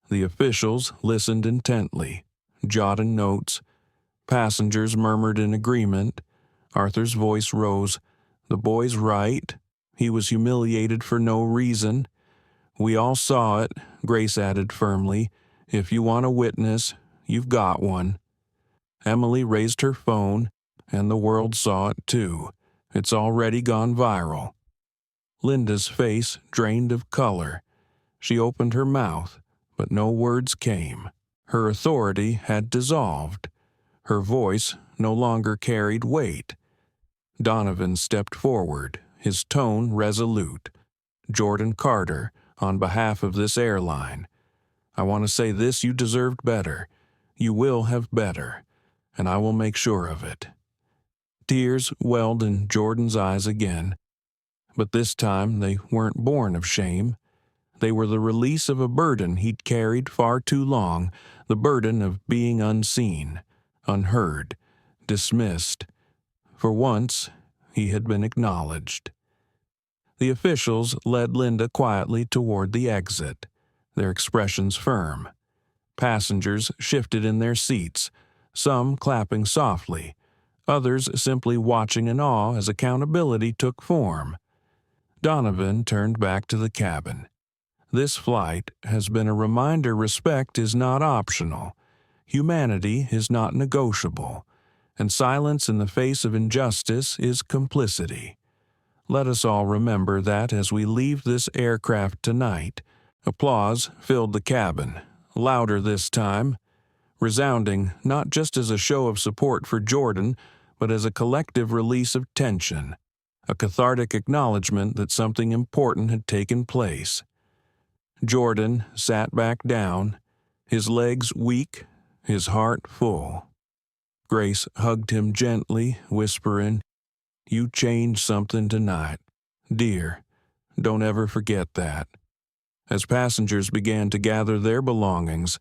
The officials listened intently, jotting notes. Passengers murmured in agreement. Arthur's voice rose. "The boy's right. He was humiliated for no reason." "We all saw it," Grace added firmly. "If you want a witness, you've got one." Emily raised her phone, and the world saw it too. It's already gone viral. Linda's face drained of color. She opened her mouth, but no words came. Her authority had dissolved. Her voice no longer carried weight. Donovan stepped forward, his tone resolute. "Jordan Carter, on behalf of this airline, I want to say this: you deserved better. You will have better, and I will make sure of it." Tears welled in Jordan's eyes again, but this time they weren't born of shame. They were the release of a burden he'd carried far too long, the burden of being unseen, unheard, dismissed. For once, he had been acknowledged. The officials led Linda quietly toward the exit, their expressions firm. Passengers shifted in their seats, some clapping softly, others simply watching in awe as accountability took form. Donovan turned back to the cabin. "This flight has been a reminder respect is not optional, humanity is not negotiable, and silence in the face of injustice is complicity. Let us all remember that as we leave this aircraft tonight." Applause filled the cabin, louder this time, resounding not just as a show of support for Jordan, but as a collective release of tension, a cathartic acknowledgement that something important had taken place. Jordan sat back down, his legs weak, his heart full. Grace hugged him gently, whispering, "You changed something tonight. Dear, don't ever forget that." As passengers began to gather their belongings,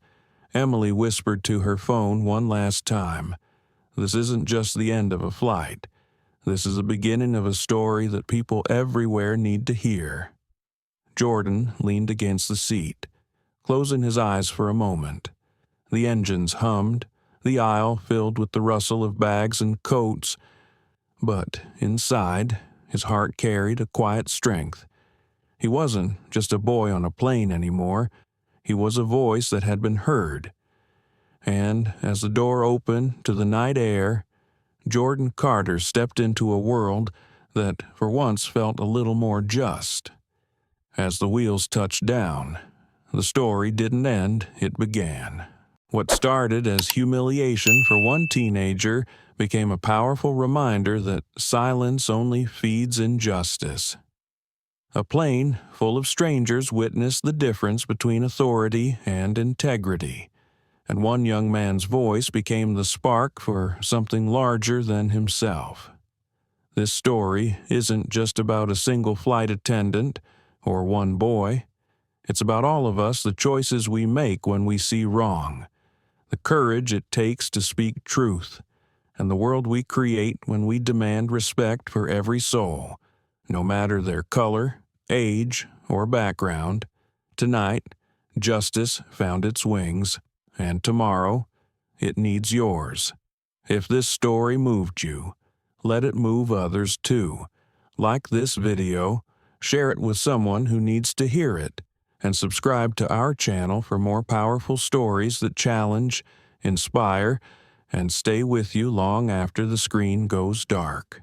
Emily whispered to her phone one last time, "This isn't just the end of a flight. This is the beginning of a story that people everywhere need to hear." Jordan leaned against the seat, closing his eyes for a moment. The engines hummed, the aisle filled with the rustle of bags and coats, but inside, his heart carried a quiet strength. He wasn't just a boy on a plane anymore. He was a voice that had been heard. And as the door opened to the night air, Jordan Carter stepped into a world that for once felt a little more just. As the wheels touched down, the story didn't end, it began. What started as humiliation for one teenager became a powerful reminder that silence only feeds injustice. A plane full of strangers witnessed the difference between authority and integrity, and one young man's voice became the spark for something larger than himself. This story isn't just about a single flight attendant or one boy. It's about all of us, the choices we make when we see wrong, the courage it takes to speak truth, and the world we create when we demand respect for every soul, no matter their color, age, or background. Tonight, justice found its wings, and tomorrow, it needs yours. If this story moved you, let it move others too. Like this video, share it with someone who needs to hear it, and subscribe to our channel for more powerful stories that challenge, inspire, and stay with you long after the screen goes dark.